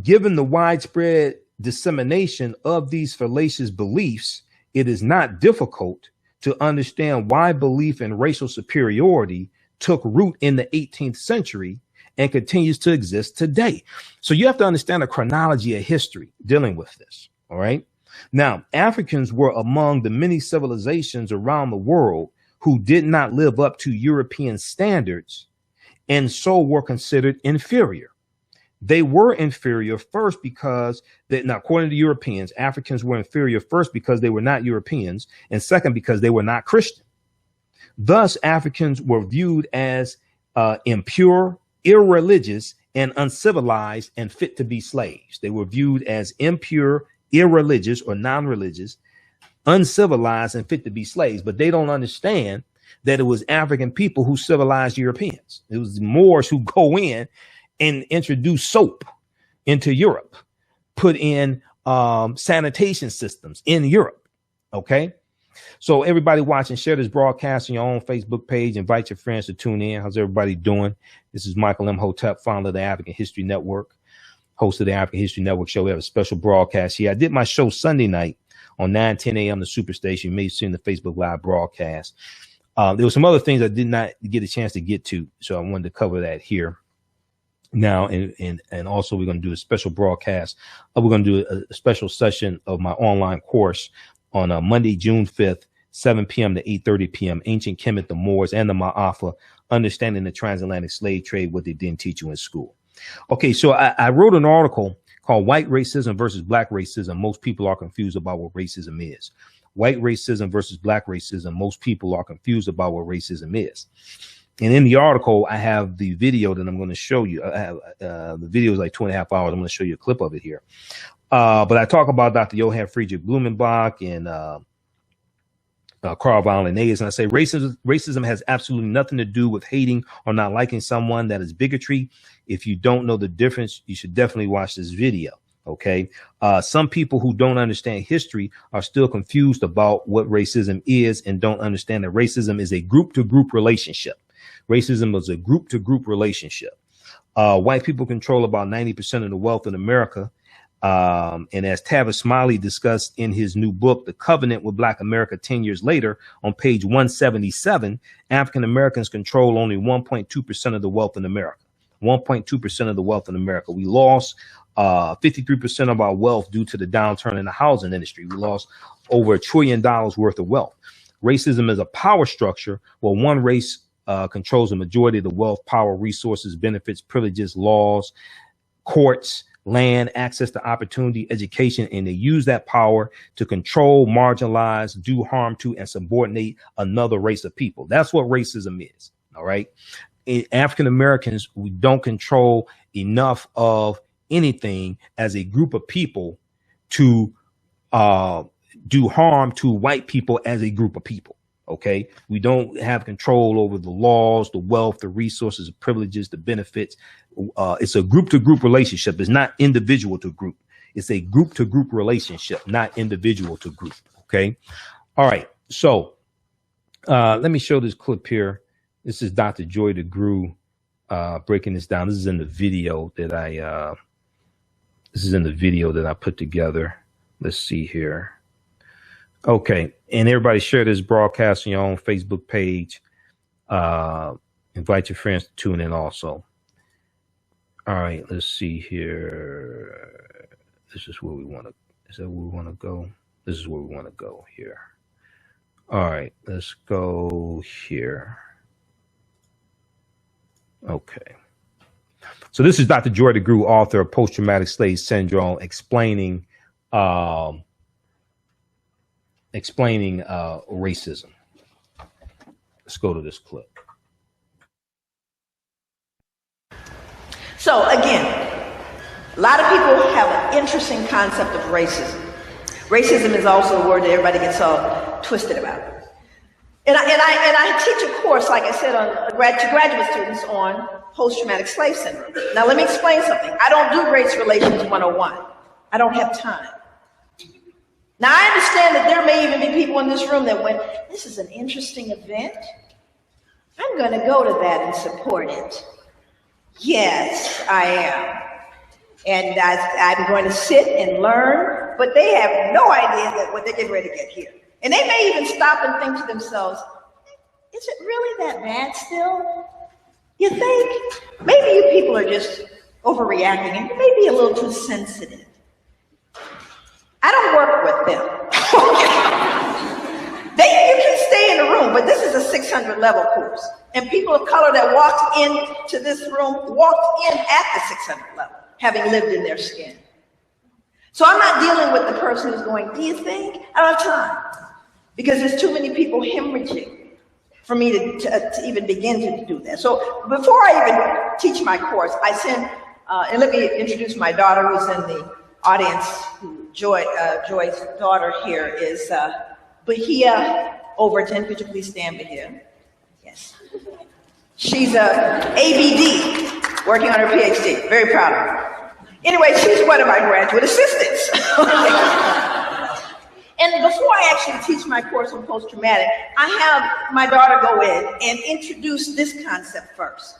given the widespread dissemination of these fallacious beliefs, it is not difficult to understand why belief in racial superiority took root in the 18th century and continues to exist today. So you have to understand the chronology of history dealing with this. All right. Now, Africans were among the many civilizations around the world who did not live up to European standards and so were considered inferior. They were inferior first because now, according to Europeans, Africans were inferior first because they were not Europeans, and second because they were not Christian. Thus, Africans were viewed as impure, irreligious, and uncivilized and fit to be slaves. They were viewed as impure, irreligious or non-religious, uncivilized, and fit to be slaves. But they don't understand that it was African people who civilized Europeans. It was the Moors who go in and introduce soap into Europe, put in sanitation systems in Europe. Okay. So everybody watching, share this broadcast on your own Facebook page. Invite your friends to tune in. How's everybody doing? This is Michael Imhotep, founder of the African History Network, host of the African History Network show. We have a special broadcast here. I did my show Sunday night on 9:10 a.m. the Superstation. You may have seen the Facebook Live broadcast. There were some other things I did not get a chance to get to, so I wanted to cover that here. Now, and also we're going to do a special broadcast. We're going to do a special session of my online course on Monday, June 5th, 7 p.m. to 8:30 p.m. Ancient Kemet, the Moors, and the Maafa, Understanding the Transatlantic Slave Trade, what they didn't teach you in school. Okay, so I wrote an article called White Racism versus Black Racism. Most people are confused about what racism is. White racism versus Black racism. Most people are confused about what racism is. And in the article, I have the video that I'm going to show you. I have, the video is like 2.5 hours. I'm going to show you a clip of it here. But I talk about Dr. Johann Friedrich Blumenbach and Carl von Linnaeus, and I say racism has absolutely nothing to do with hating or not liking someone. That is bigotry. If you don't know the difference, you should definitely watch this video. Okay. Some people who don't understand history are still confused about what racism is and don't understand that racism is a group-to-group relationship. Racism is a group-to-group relationship. White people control about 90% of the wealth in America. And as Tavis Smiley discussed in his new book, The Covenant with Black America 10 Years Later, on page 177, African Americans control only 1.2% of the wealth in America. 1.2% of the wealth in America. We lost 53% of our wealth due to the downturn in the housing industry. We lost over $1 trillion worth of wealth. Racism is a power structure where one race controls the majority of the wealth, power, resources, benefits, privileges, laws, courts, land, access to opportunity, education, and they use that power to control, marginalize, do harm to, and subordinate another race of people. That's what racism is. All right. African Americans, we don't control enough of anything as a group of people to do harm to white people as a group of people. OK, we don't have control over the laws, the wealth, the resources, the privileges, the benefits. It's a group to group relationship. It's not individual to group. It's a group to group relationship, not individual to group. OK. All right. So let me show this clip here. This is Dr. Joy DeGruy breaking this down. This is in the video that I put together. Let's see here. Okay, and everybody share this broadcast on your own Facebook page. Invite your friends to tune in also. All right, let's see here. This is where we want to. Is that where we want to go? This is where we want to go here. All right, let's go here. Okay. So this is Dr. Joy DeGruy, author of Post-Traumatic Slave Syndrome, explaining racism. Let's go to this clip. So again, a lot of people have an interesting concept of racism. Racism is also a word that everybody gets all twisted about. And I teach a course, like I said, to graduate students on post-traumatic slave syndrome. Now let me explain something. I don't do race relations 101. I don't have time. Now, I understand that there may even be people in this room that went, this is an interesting event. I'm going to go to that and support it. Yes, I am. And I'm going to sit and learn, but they have no idea that what they're getting ready to get here. And they may even stop and think to themselves, is it really that bad still? You think? Maybe you people are just overreacting and you may be a little too sensitive. I don't work with them. You can stay in the room, but this is a 600 level course. And people of color that walked into this room walked in at the 600 level, having lived in their skin. So I'm not dealing with the person who's going, do you think? I don't have time. Because there's too many people hemorrhaging for me to even begin to do that. So before I even teach my course, I send, and let me introduce my daughter who's in the audience. Joy's daughter here is Bahia Overton. Could you please stand, Bahia? Yes. She's a ABD, working on her PhD. Very proud of her. Anyway, she's one of my graduate assistants. And before I actually teach my course on post-traumatic, I have my daughter go in and introduce this concept first,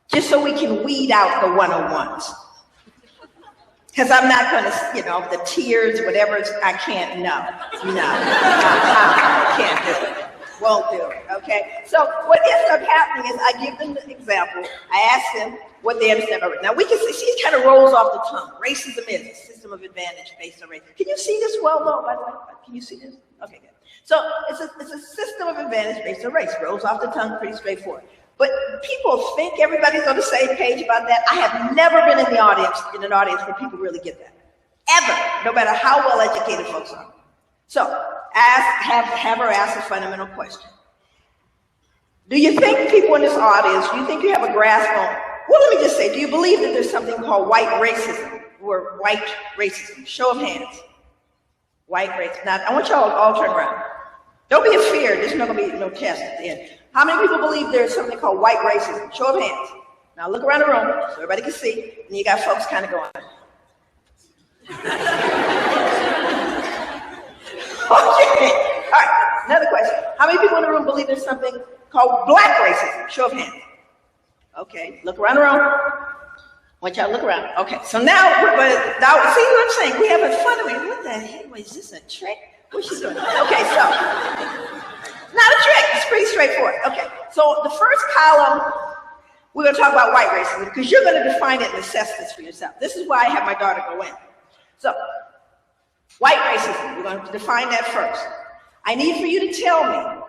just so we can weed out the 101s. Because I'm not going to, the tears, whatever, I can't, no, I can't do it, won't do it, okay? So what ends up happening is I give them the example, I ask them what they understand of it. Now we can see, she kind of rolls off the tongue. Racism is a system of advantage based on race. Can you see this well though, by the way? Can you see this? Okay, good. So it's a system of advantage based on race. Rolls off the tongue, pretty straightforward. But people think everybody's on the same page about that. I have never been in an audience where people really get that. Ever, no matter how well educated folks are. So have her ask a fundamental question. Do you think people in this audience, do you think you have a grasp on, well, let me just say, do you believe that there's something called white racism or white racism? Show of hands. White racism. Now, I want y'all all turn around. Don't be afraid. There's not going to be no test at the end. How many people believe there's something called white racism? Show of hands. Now look around the room so everybody can see. And you got folks kind of going. Okay. All right. Another question. How many people in the room believe there's something called black racism? Show of hands. Okay. Look around the room. I want y'all to look around. Okay. So now see what I'm saying? We have in front of me. What the hell? Is this a trick? What's she doing? Okay. So not a trick. It's pretty straightforward. Okay. So the first column, we're going to talk about white racism because you're going to define it and assess this for yourself. This is why I have my daughter go in. So white racism, we're going to define that first. I need for you to tell me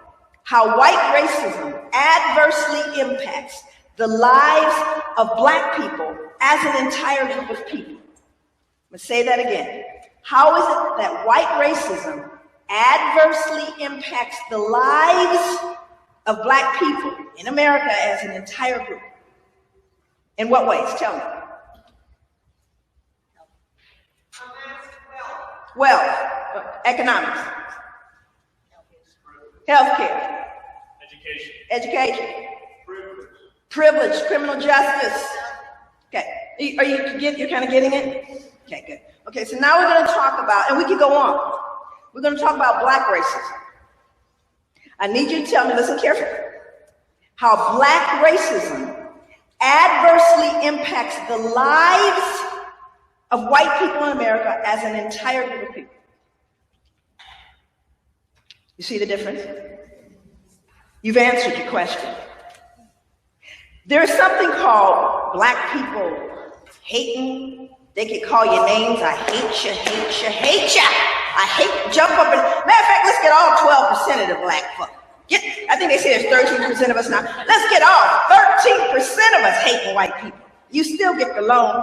how white racism adversely impacts the lives of Black people as an entire group of people. I'm going to say that again. How is it that white racism adversely impacts the lives of Black people in America as an entire group? In what ways? Tell me. Wealth, economics, healthcare, education, privilege, criminal justice. Okay, are you're kind of getting it? Okay, good. Okay, so now we're going to talk about, and we can go on. We're going to talk about Black racism. I need you to tell me, listen carefully, how Black racism adversely impacts the lives of white people in America as an entire group of people. You see the difference? You've answered your question. There's something called Black people hating. They can call you names. I hate you, hate you, hate you. I hate, jump up and, matter of fact, let's get all 12% of the Black folk. I think they say there's 13% of us now. Let's get all 13% of us hating white people. You still get the loan.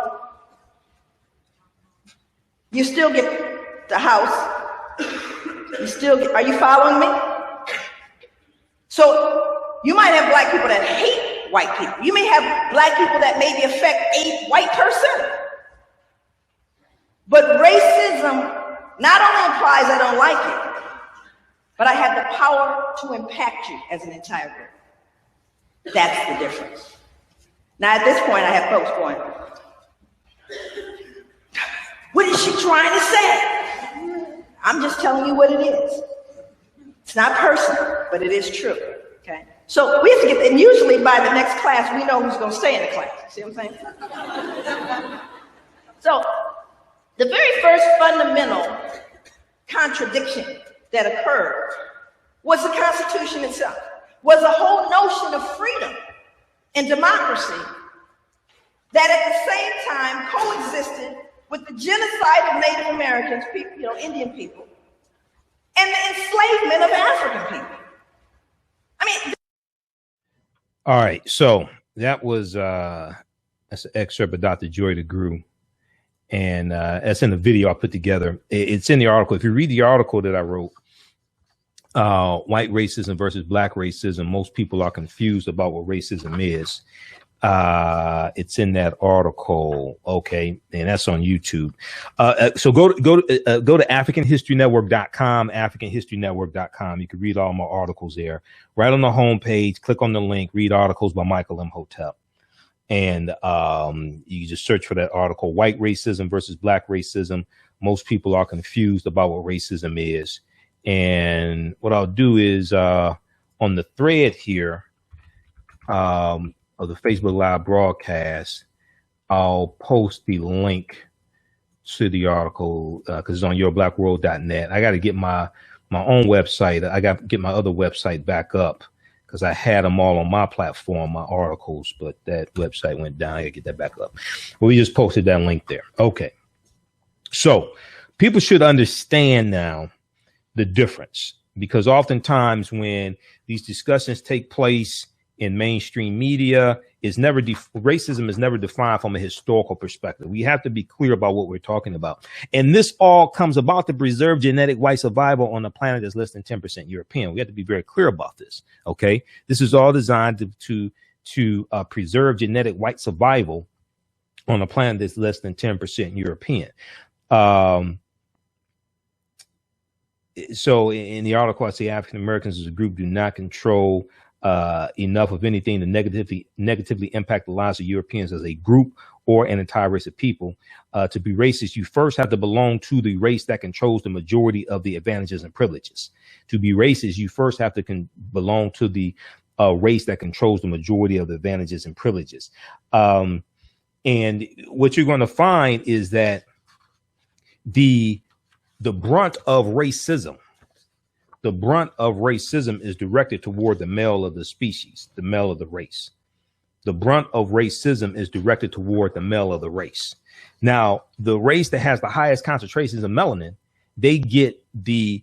You still get the house. You still get, are you following me? So you might have Black people that hate white people. You may have Black people that maybe affect a white person. But racism not only implies I don't like it, but I have the power to impact you as an entire group. That's the difference. Now at this point I have folks going, what is she trying to say? I'm just telling you what it is. It's not personal, but it is true. Okay. So we have to get, and usually by the next class, we know who's going to stay in the class. See what I'm saying? So the very first fundamental contradiction that occurred was the Constitution itself, was a whole notion of freedom and democracy that at the same time coexisted with the genocide of Native Americans, people, Indian people, and the enslavement of African people. I mean. All right. So that was that's an excerpt of Dr. Joy DeGruy. And that's in the video I put together. It's in the article. If you read the article that I wrote, white racism versus Black racism, most people are confused about what racism is. It's in that article. Okay. And that's on YouTube. So go to AfricanHistoryNetwork.com, AfricanHistoryNetwork.com. You can read all my articles there. Right on the homepage, click on the link, read articles by Michael Imhotep. And you just search for that article, white racism versus Black racism. Most people are confused about what racism is. And what I'll do is on the thread here of the Facebook Live broadcast, I'll post the link to the article because it's on yourblackworld.net. I got to get my own website. I got to get my other website back up, because I had them all on my platform, my articles, but that website went down. I gotta get that back up. Well, we just posted that link there. Okay. So people should understand now the difference, because oftentimes when these discussions take place in mainstream media, racism is never defined from a historical perspective. We have to be clear about what we're talking about. And this all comes about to preserve genetic white survival on a planet that's less than 10% European. We have to be very clear about this. Okay. This is all designed to preserve genetic white survival on a planet that's less than 10% European. So in the article, I say African Americans as a group do not control enough of anything to negatively impact the lives of Europeans as a group or an entire race of people. To be racist, you first have to belong to the race that controls the majority of the advantages and privileges. To be racist, you first have to belong to the race that controls the majority of the advantages and privileges. And what you're going to find is that the brunt of racism is directed toward the male of the species, the male of the race. The brunt of racism is directed toward the male of the race. Now, the race that has the highest concentrations of melanin, they get the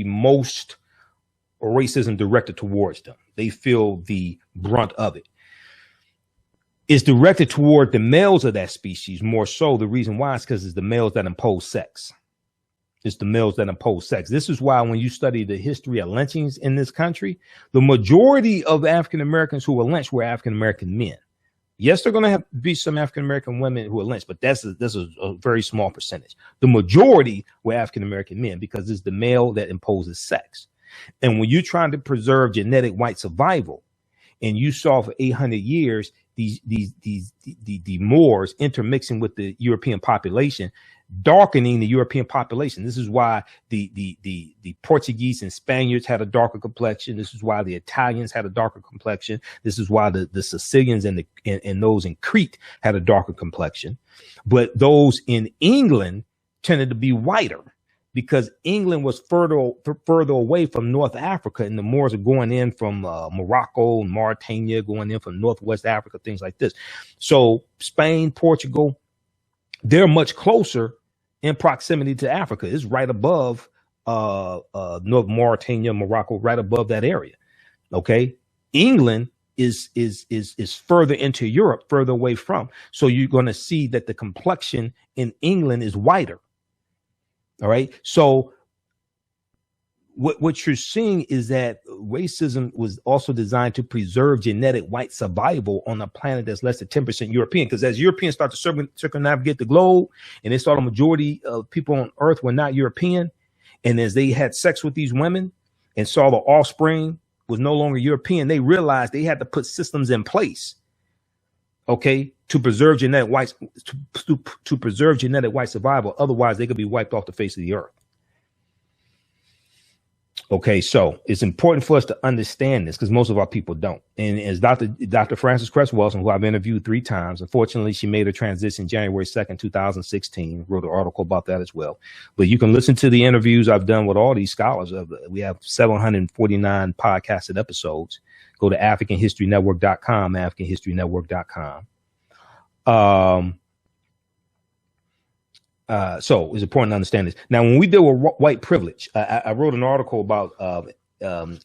most racism directed towards them. They feel the brunt of it. It's directed toward the males of that species more so. The reason why is because it's the males that impose sex. It's the males that impose sex. This is why when you study the history of lynchings in this country, the majority of African Americans who were lynched were African American men. Yes, they're going to have be some African American women who are lynched, but this is a very small percentage. The majority were African American men because it's the male that imposes sex. And when you're trying to preserve genetic white survival, and you saw for 800 years the Moors intermixing with the European population, darkening the European population. This is why the Portuguese and Spaniards had a darker complexion. This is why the Italians had a darker complexion. This is why the Sicilians and those in Crete had a darker complexion. But those in England tended to be whiter, because England was further away from North Africa, and the Moors are going in from Morocco and Mauritania, going in from Northwest Africa, things like this. So Spain, Portugal, they're much closer in proximity to Africa. It's right above North Mauritania, Morocco, right above that area. Okay, England is further into Europe, further away from. So you're going to see that the complexion in England is whiter. All right. So what you're seeing is that racism was also designed to preserve genetic white survival on a planet that's less than 10% European. Because as Europeans start to circumnavigate the globe, and they saw the majority of people on Earth were not European, and as they had sex with these women and saw the offspring was no longer European, they realized they had to put systems in place, okay, to preserve genetic white to preserve genetic white survival. Otherwise, they could be wiped off the face of the earth. Okay, so it's important for us to understand this because most of our people don't. And as Dr. Frances Cress Welsing, who I've interviewed 3 times, unfortunately, she made her transition January 2nd, 2016, wrote an article about that as well. But you can listen to the interviews I've done with all these scholars. We have 749 podcasted episodes. Go to AfricanHistoryNetwork.com, AfricanHistoryNetwork.com. So it's important to understand this. Now, when we deal with white privilege, I wrote an article about a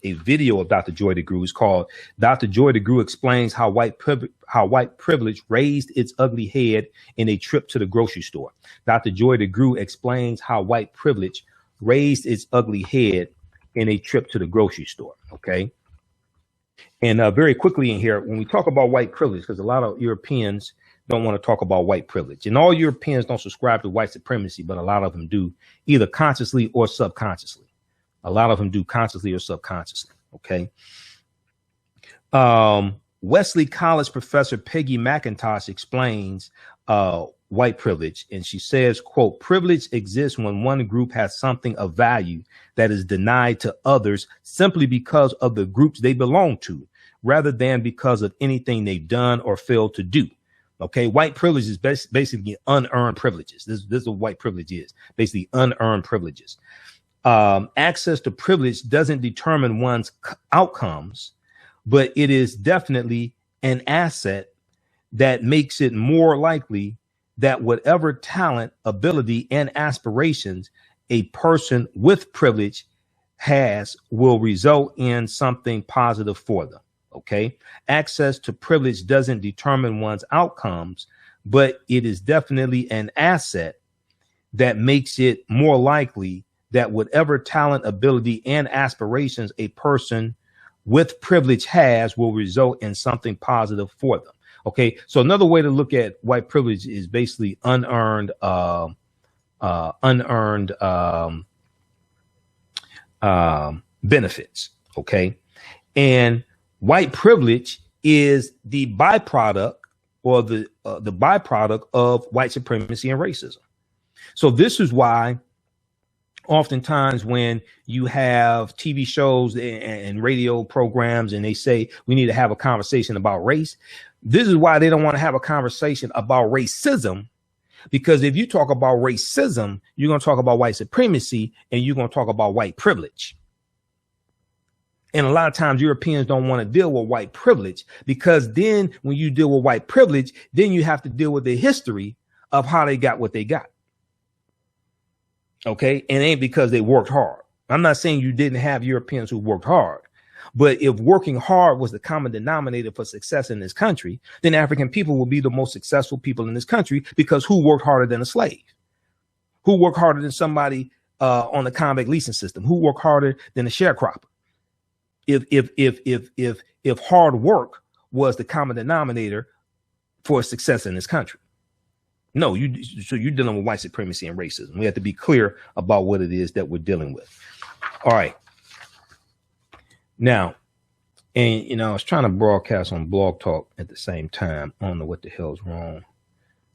video of Dr. Joy DeGruy. It's called "Dr. Joy DeGruy Explains How White Privilege Raised Its Ugly Head in a Trip to the Grocery Store." Dr. Joy DeGruy explains how white privilege raised its ugly head in a trip to the grocery store. Okay. And very quickly in here, when we talk about white privilege, because a lot of Europeans don't want to talk about white privilege, and all Europeans don't subscribe to white supremacy, but a lot of them do, either consciously or subconsciously. A lot of them do consciously or subconsciously. Okay. Wesley College professor Peggy McIntosh explains white privilege, and she says, quote, "Privilege exists when one group has something of value that is denied to others simply because of the groups they belong to, rather than because of anything they've done or failed to do." Okay, white privilege is basically unearned privileges. This is what white privilege is, basically unearned privileges. Access to privilege doesn't determine one's outcomes, but it is definitely an asset that makes it more likely that whatever talent, ability, and aspirations a person with privilege has will result in something positive for them. Okay. Access to privilege doesn't determine one's outcomes, but it is definitely an asset that makes it more likely that whatever talent, ability, and aspirations a person with privilege has will result in something positive for them. Okay. So another way to look at white privilege is basically unearned benefits. Okay. And white privilege is the byproduct or the byproduct of white supremacy and racism. So this is why oftentimes when you have TV shows and radio programs and they say we need to have a conversation about race, this is why they don't want to have a conversation about racism, because if you talk about racism, you're going to talk about white supremacy and you're going to talk about white privilege. And a lot of times Europeans don't want to deal with white privilege, because then when you deal with white privilege, then you have to deal with the history of how they got what they got. Okay. And it ain't because they worked hard. I'm not saying you didn't have Europeans who worked hard, but if working hard was the common denominator for success in this country, then African people will be the most successful people in this country, because who worked harder than a slave? Who worked harder than somebody on the convict leasing system? Who worked harder than a sharecropper? If hard work was the common denominator for success in this country. No, so you're dealing with white supremacy and racism. We have to be clear about what it is that we're dealing with. All right. Now, and I was trying to broadcast on Blog Talk at the same time. I don't know what the hell's wrong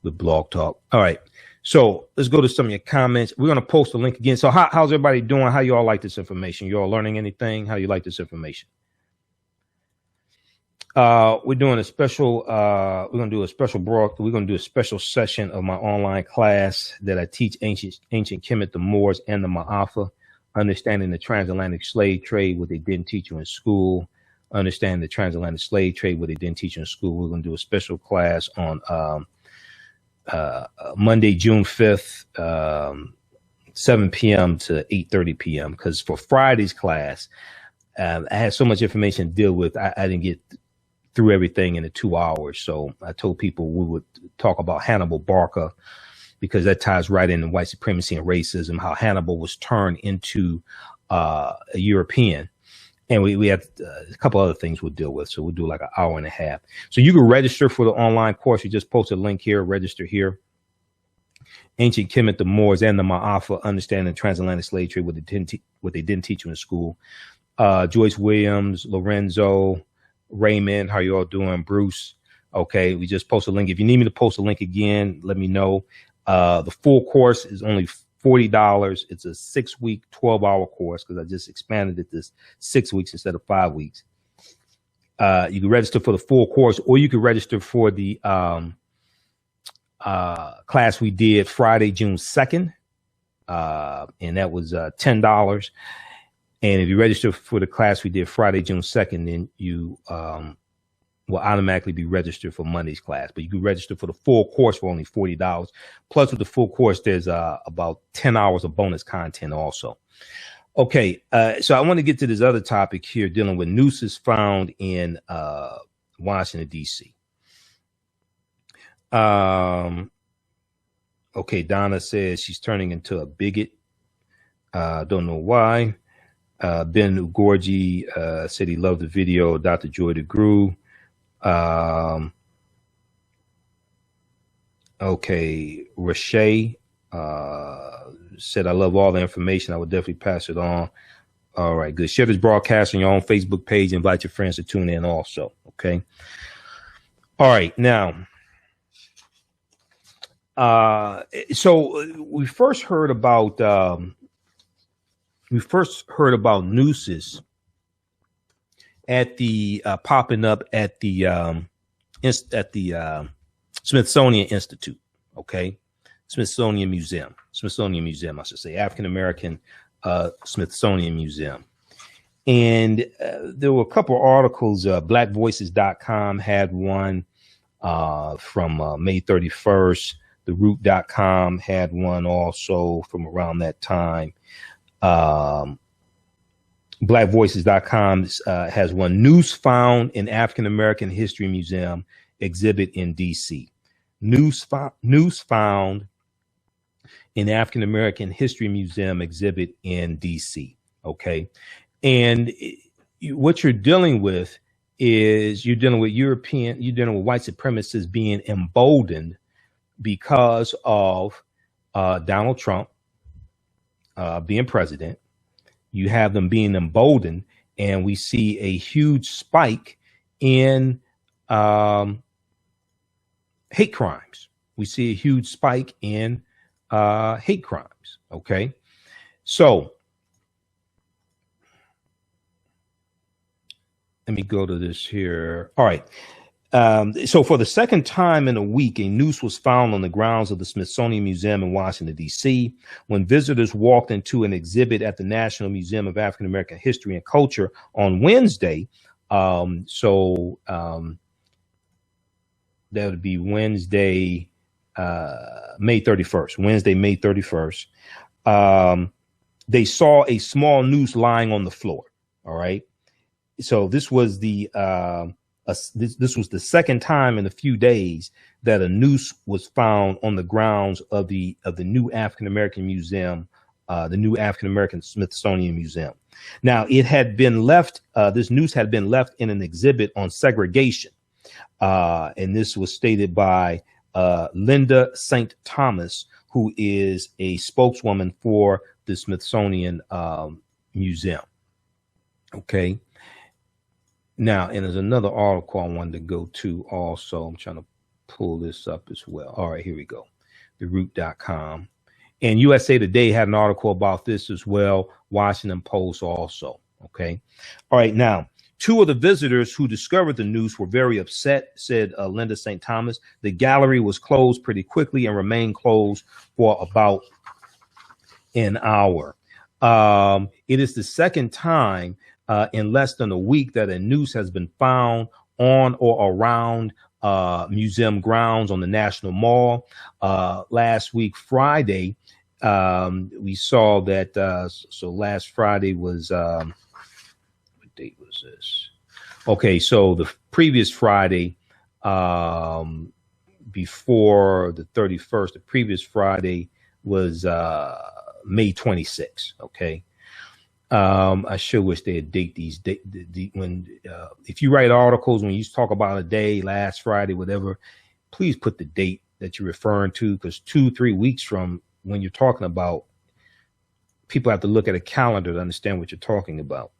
with Blog Talk. All right. So let's go to some of your comments. We're going to post a link again. So how's everybody doing? How you all like this information? You all learning anything? How you like this information? We're doing a special, we're going to do a special we're going to do a special session of my online class that I teach ancient Kemet, the Moors, and the Maafa, understanding the transatlantic slave trade, what they didn't teach you in school, understanding the transatlantic slave trade, what they didn't teach you in school. We're going to do a special class on, Monday, June 5th, 7 p.m. to 8:30 p.m. Because for Friday's class, I had so much information to deal with. I didn't get through everything in the 2 hours. So I told people we would talk about Hannibal Barca, because that ties right into white supremacy and racism, how Hannibal was turned into a European. And we have a couple other things we'll deal with. So we'll do like an hour and a half. So you can register for the online course. You just post a link here, register here. Ancient Kemet, the Moors, and the Maafa, understanding transatlantic slave trade, what they didn't teach you in school. Joyce Williams, Lorenzo, Raymond, how you all doing? Bruce. Okay, we just post a link. If you need me to post a link again, let me know. The full course is only $40. It's a 6-week, 12-hour course, because I just expanded it this 6 weeks instead of 5 weeks. You can register for the full course, or you can register for the class we did Friday, June 2nd. And that was $10. And if you register for the class we did Friday, June 2nd, then you will automatically be registered for Monday's class. But you can register for the full course for only $40. Plus, with the full course, there's about 10 hours of bonus content also. Okay, so I want to get to this other topic here, dealing with nooses found in Washington, D.C. Okay, Donna says she's turning into a bigot. Don't know why. Ben Ugorji said he loved the video. Dr. Joy DeGrew. Okay, Rashay said, I love all the information. I would definitely pass it on. All right, good. Share this broadcast on your own Facebook page. Invite your friends to tune in also. Okay. All right, now. So we first heard about nooses at the popping up at the Smithsonian Institute. Okay, Smithsonian Museum, I should say, African American Smithsonian Museum. And there were a couple of articles. BlackVoices.com had one from May 31st. TheRoot.com had one also from around that time. BlackVoices.com has one. Noose found in African American History Museum exhibit in DC. Noose found in African American History Museum exhibit in DC. Okay. And what you're dealing with is you're dealing with white supremacists being emboldened because of Donald Trump being president. You have them being emboldened, and we see a huge spike in hate crimes. We see a huge spike in hate crimes. Okay, so let me go to this here. All right. So for the second time in a week, a noose was found on the grounds of the Smithsonian Museum in Washington, D.C. when visitors walked into an exhibit at the National Museum of African American History and Culture on Wednesday. That would be Wednesday, May 31st. they saw a small noose lying on the floor. All right. So this was the this was the second time in a few days that a noose was found on the grounds of the new African American Museum, the new African American Smithsonian Museum. Now, it had been left. This noose had been left in an exhibit on segregation, and this was stated by Linda St. Thomas, who is a spokeswoman for the Smithsonian Museum. Okay. Now, and there's another article I wanted to go to also. I'm trying to pull this up as well. All right, here we go. TheRoot.com. And USA Today had an article about this as well. Washington Post also. Okay. All right. Now, two of the visitors who discovered the noose were very upset, said Linda St. Thomas. The gallery was closed pretty quickly and remained closed for about an hour. It is the second time in less than a week that a noose has been found on or around museum grounds on the National Mall. Last week, Friday, we saw that. So last Friday was, what date was this? Okay, so the previous Friday, before the 31st, the previous Friday was May 26th. Okay. I sure wish they had date these when if you write articles, when you talk about a day, last Friday, whatever, please put the date that you're referring to, because 2-3 weeks from when you're talking about, people have to look at a calendar to understand what you're talking about.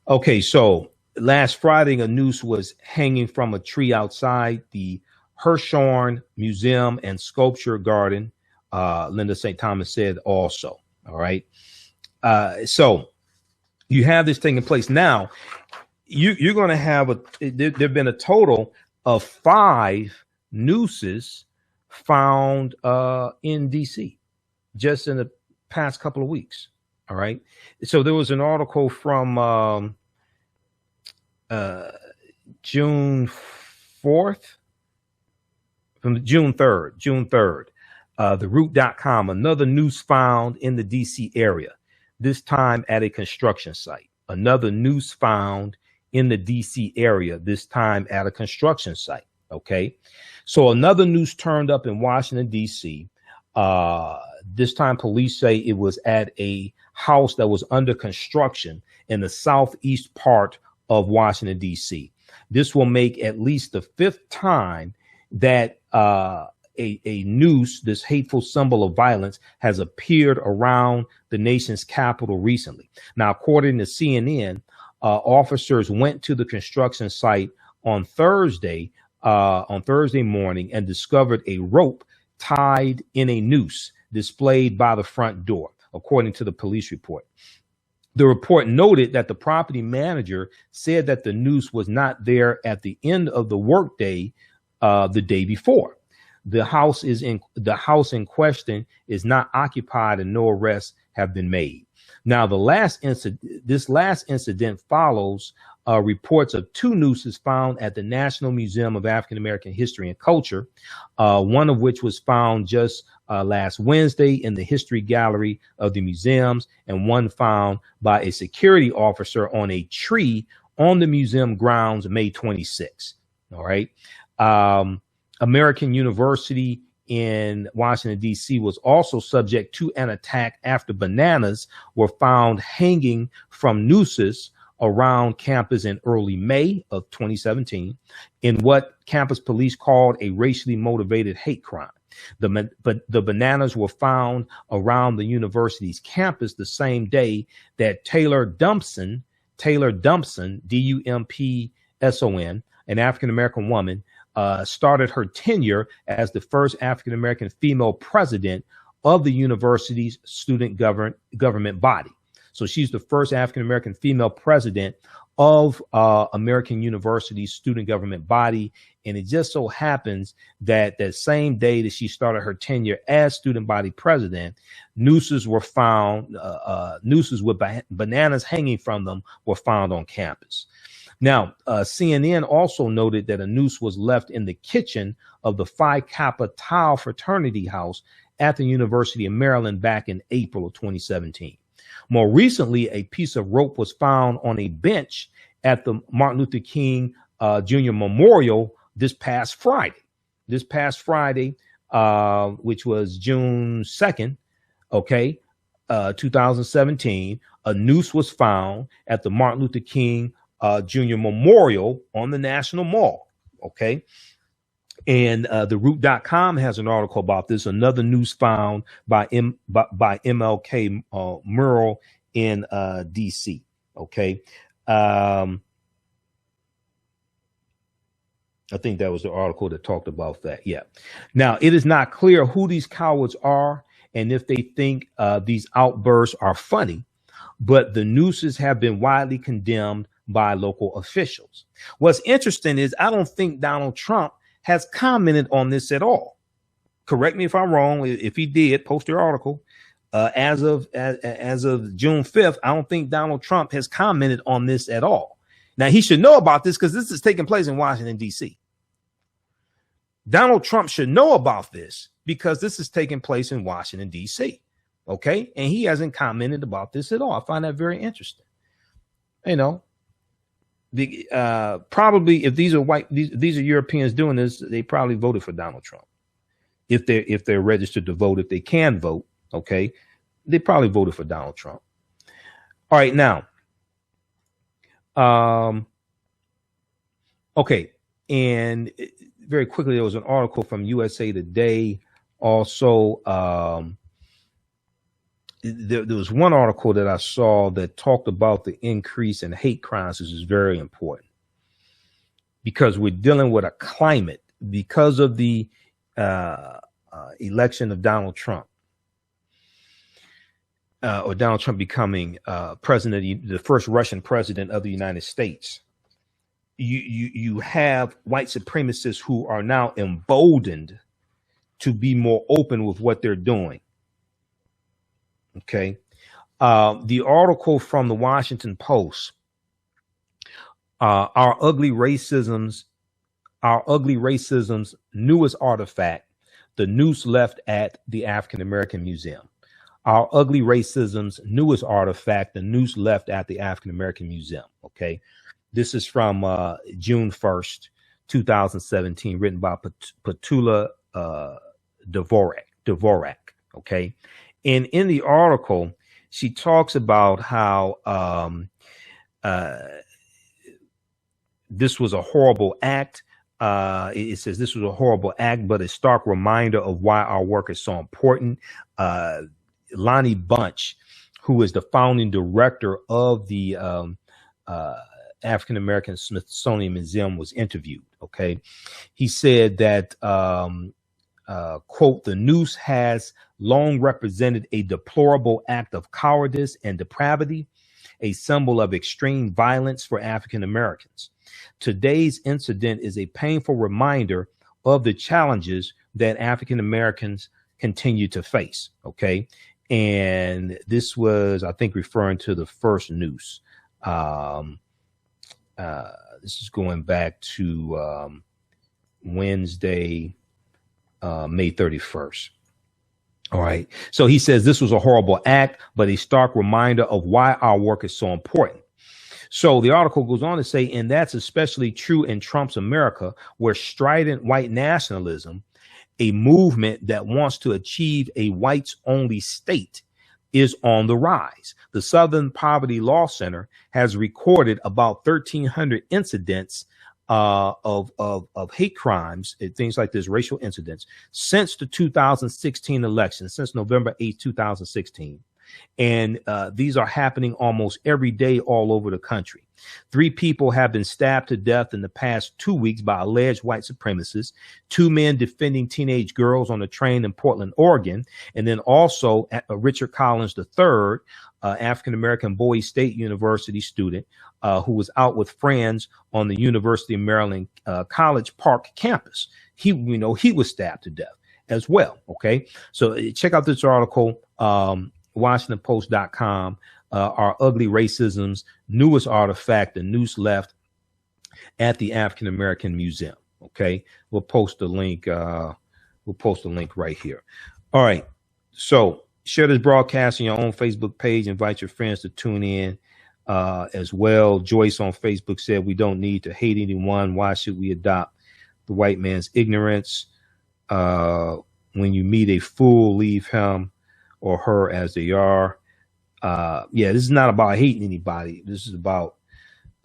Okay, so last Friday, a noose was hanging from a tree outside the Hirshhorn Museum and Sculpture Garden. Linda St. Thomas said also. All right. So you have this taking place now. You're going to have there've been a total of 5 nooses found in DC just in the past couple of weeks. All right. So there was an article from June 4th, from June 3rd, TheRoot.com, another noose found in the DC area, this time at a construction site. Another noose found in the DC area, this time at a construction site. Okay. So another noose turned up in Washington, DC. This time police say it was at a house that was under construction in the southeast part of Washington, DC. This will make at least the 5th time that a noose, this hateful symbol of violence, has appeared around the nation's capital recently. Now, according to CNN, officers went to the construction site on Thursday morning and discovered a rope tied in a noose displayed by the front door, according to the police report. The report noted that the property manager said that the noose was not there at the end of the workday the day before. The house in question is not occupied and no arrests have been made. Now, this last incident follows reports of 2 nooses found at the National Museum of African American History and Culture, one of which was found just last Wednesday in the History Gallery of the museums, and one found by a security officer on a tree on the museum grounds May 26. All right. American University in Washington, D.C. was also subject to an attack after bananas were found hanging from nooses around campus in early May of 2017 in what campus police called a racially motivated hate crime. The bananas were found around the university's campus the same day that Taylor Dumpson, D-U-M-P-S-O-N, an African-American woman, started her tenure as the first African-American female president of the university's student government body. So she's the first African-American female president of American University's student government body. And it just so happens that that same day that she started her tenure as student body president, nooses were found, nooses with bananas hanging from them were found on campus. Now, CNN also noted that a noose was left in the kitchen of the Phi Kappa Tau fraternity house at the University of Maryland back in April of 2017. More recently, a piece of rope was found on a bench at the Martin Luther King Jr. Memorial this past Friday. Which was June 2nd, 2017, a noose was found at the Martin Luther King Jr. Memorial on the National Mall. Okay. And the root.com has an article about this. Another noose found by MLK mural in DC. Okay. I think that was the article that talked about that. Yeah. Now, it is not clear who these cowards are and if they think these outbursts are funny, but the nooses have been widely condemned by local officials. What's interesting is I don't think Donald Trump has commented on this at all. Correct me if I'm wrong. If he did, post your article. As of June 5th, I don't think Donald Trump has commented on this at all. Now, he should know about this because this is taking place in Washington, D.C. Donald Trump should know about this because this is taking place in Washington, D.C. Okay. And he hasn't commented about this at all. I find that very interesting. You know, probably if these are white, these are Europeans doing this, they probably voted for Donald Trump. If they're registered to vote, if they can vote, okay, they probably voted for Donald Trump. All right. Now, okay. And very quickly, there was an article from USA Today. Also, there was one article that I saw that talked about the increase in hate crimes, which is very important because we're dealing with a climate because of the election of Donald Trump. Or Donald Trump becoming president, the first Russian president of the United States. You have white supremacists who are now emboldened to be more open with what they're doing. Okay. The article from the Washington Post, our ugly racism's newest artifact, the noose left at the African American Museum. Our ugly racism's newest artifact, the noose left at the African American Museum. Okay. This is from June 1st, 2017, written by Petula Dvorak. Okay. And in the article, she talks about how this was a horrible act. It says this was a horrible act, but a stark reminder of why our work is so important. Lonnie Bunch, who is the founding director of the African American Smithsonian Museum, was interviewed. Okay. He said that, quote, the noose has long represented a deplorable act of cowardice and depravity, a symbol of extreme violence for African Americans. Today's incident is a painful reminder of the challenges that African Americans continue to face. Okay. And this was, I think, referring to the first noose. This is going back to Wednesday, May 31st. All right. So he says this was a horrible act, but a stark reminder of why our work is so important. So the article goes on to say, and that's especially true in Trump's America, where strident white nationalism, a movement that wants to achieve a whites only state, is on the rise. The Southern Poverty Law Center has recorded about 1,300 incidents of hate crimes, things like this, racial incidents, since the 2016 election, since November 8, 2016. And these are happening almost every day all over the country. 3 people have been stabbed to death in the past 2 weeks by alleged white supremacists, 2 men defending teenage girls on a train in Portland, Oregon, and then also Richard Collins III, African-American Bowie State University student who was out with friends on the University of Maryland College Park campus. He was stabbed to death as well. Okay, so check out this article, WashingtonPost.com. Our ugly racism's newest artifact, the noose left at the African American Museum. Okay, we'll post the link. We'll post the link right here. All right. So Share this broadcast on your own Facebook page. Invite your friends to tune in as well. Joyce on Facebook said, we don't need to hate anyone. Why should we adopt the white man's ignorance? When you meet a fool, leave him or her as they are. Yeah, this is not about hating anybody. This is about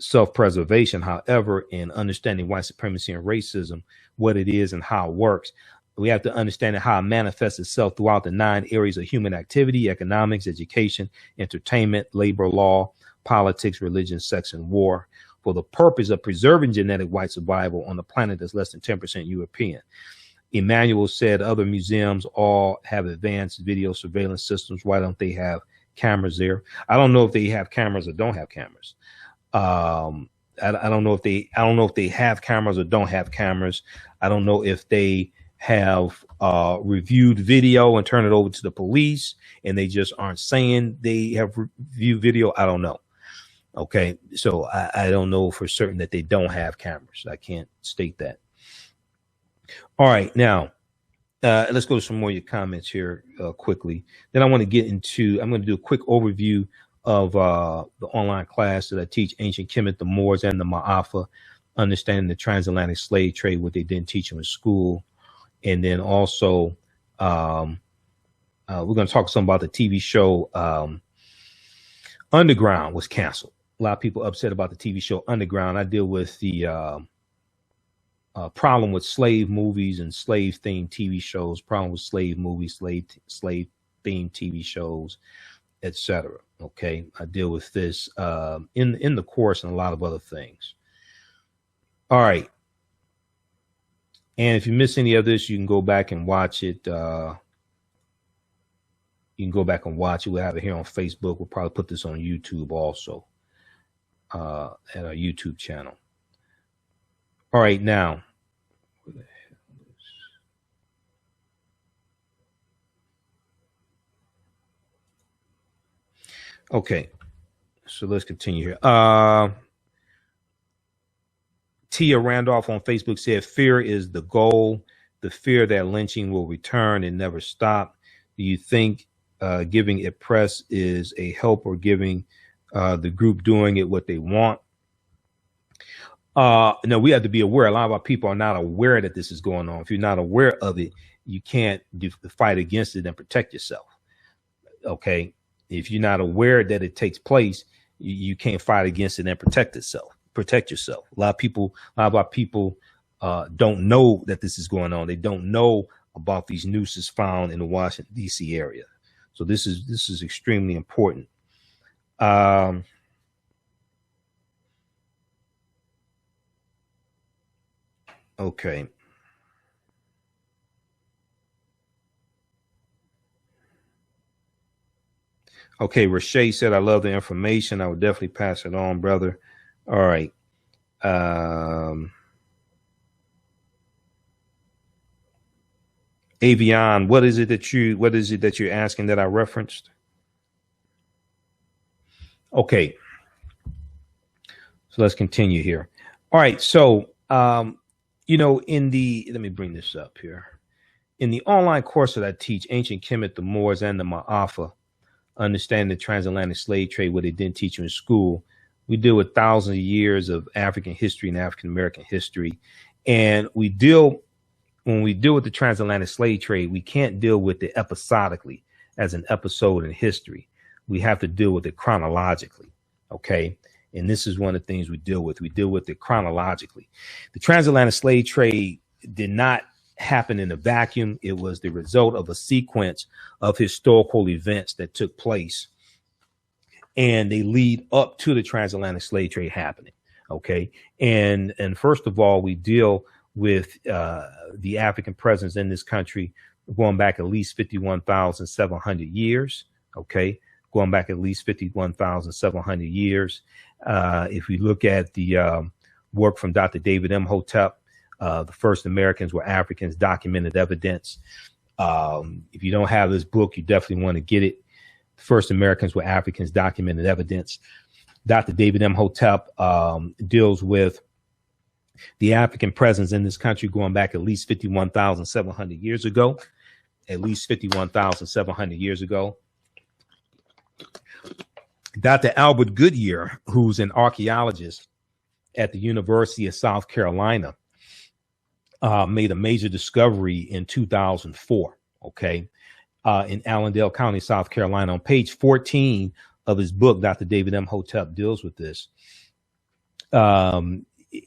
self-preservation. However, in understanding white supremacy and racism, what it is and how it works, we have to understand how it manifests itself throughout the 9 areas of human activity: economics, education, entertainment, labor law, politics, religion, sex, and war, for the purpose of preserving genetic white survival on a planet that's less than 10% European. Emmanuel said other museums all have advanced video surveillance systems. Why don't they have cameras there? I don't know if they have cameras or don't have cameras. I don't know if they have cameras or don't have cameras. I don't know if they have reviewed video and turn it over to the police and they just aren't saying they have reviewed video. I don't know. Okay, so I don't know for certain that they don't have cameras. I can't state that. All right, now let's go to some more of your comments here quickly. Then I want to get into, I'm going to do a quick overview of the online class that I teach: Ancient Kemet, the Moors, and the Maafa, understanding the transatlantic slave trade, what they didn't teach them in school. And then also we're going to talk some about the TV show Underground was canceled. A lot of people upset about the TV show Underground. I deal with the problem with slave movies and slave themed TV shows, problem with slave movies, slave themed TV shows, etc. Okay, I deal with this in the course and a lot of other things. All right. And if you miss any of this, you can go back and watch it. You can go back and watch it. We'll have it here on Facebook. We'll probably put this on YouTube also, at our YouTube channel. All right, now. Okay, so let's continue here. Tia Randolph on Facebook said, fear is the goal. The fear that lynching will return and never stop. Do you think giving it press is a help, or giving the group doing it what they want? No, we have to be aware. A lot of our people are not aware that this is going on. If you're not aware of it, you can't fight against it and protect yourself. Okay. If you're not aware that it takes place, you can't fight against it and protect yourself. A lot of our people don't know that this is going on. They don't know about these nooses found in the Washington, D.C. area. So this is extremely important. Okay. Okay, Rashay said, I love the information. I would definitely pass it on, brother. All right. Avion, what is it that you're asking that I referenced? Okay. So let's continue here. All right. So, let me bring this up here. In the online course that I teach, Ancient Kemet, the Moors, and the Maafa, understanding the transatlantic slave trade, what they didn't teach you in school, we deal with thousands of years of African history and African American history. And when we deal with the transatlantic slave trade, we can't deal with it episodically as an episode in history. We have to deal with it chronologically. Okay. And this is one of the things we deal with. We deal with it chronologically. The transatlantic slave trade did not happen in a vacuum. It was the result of a sequence of historical events that took place, and they lead up to the transatlantic slave trade happening. Okay. And first of all, we deal with the African presence in this country going back at least 51,700 years. Okay. Going back at least 51,700 years. If we look at the work from Dr. David Imhotep, the first Americans were Africans, documented evidence. If you don't have this book, you definitely want to get it. The first Americans were Africans, documented evidence. Dr. David Imhotep deals with the African presence in this country going back at least 51,700 years ago. at least 51,700 years ago. Dr. Albert Goodyear, who's an archaeologist at the University of South Carolina, made a major discovery in 2004, okay, in Allendale County, South Carolina. On page 14 of his book, Dr. David Imhotep deals with this.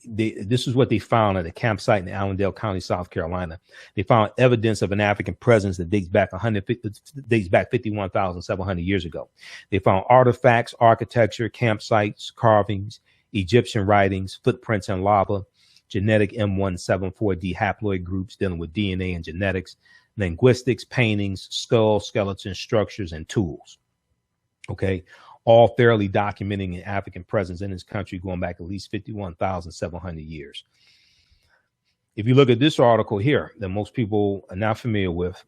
This is what they found at a campsite in Allendale County, South Carolina. They found evidence of an African presence that dates back 51,700 years ago. They found artifacts, architecture, campsites, carvings, Egyptian writings, footprints in lava, genetic M174D haploid groups dealing with DNA and genetics, linguistics, paintings, skulls, skeletons, structures, and tools. Okay. All thoroughly documenting an African presence in this country going back at least 51,700 years. If you look at this article here that most people are not familiar with,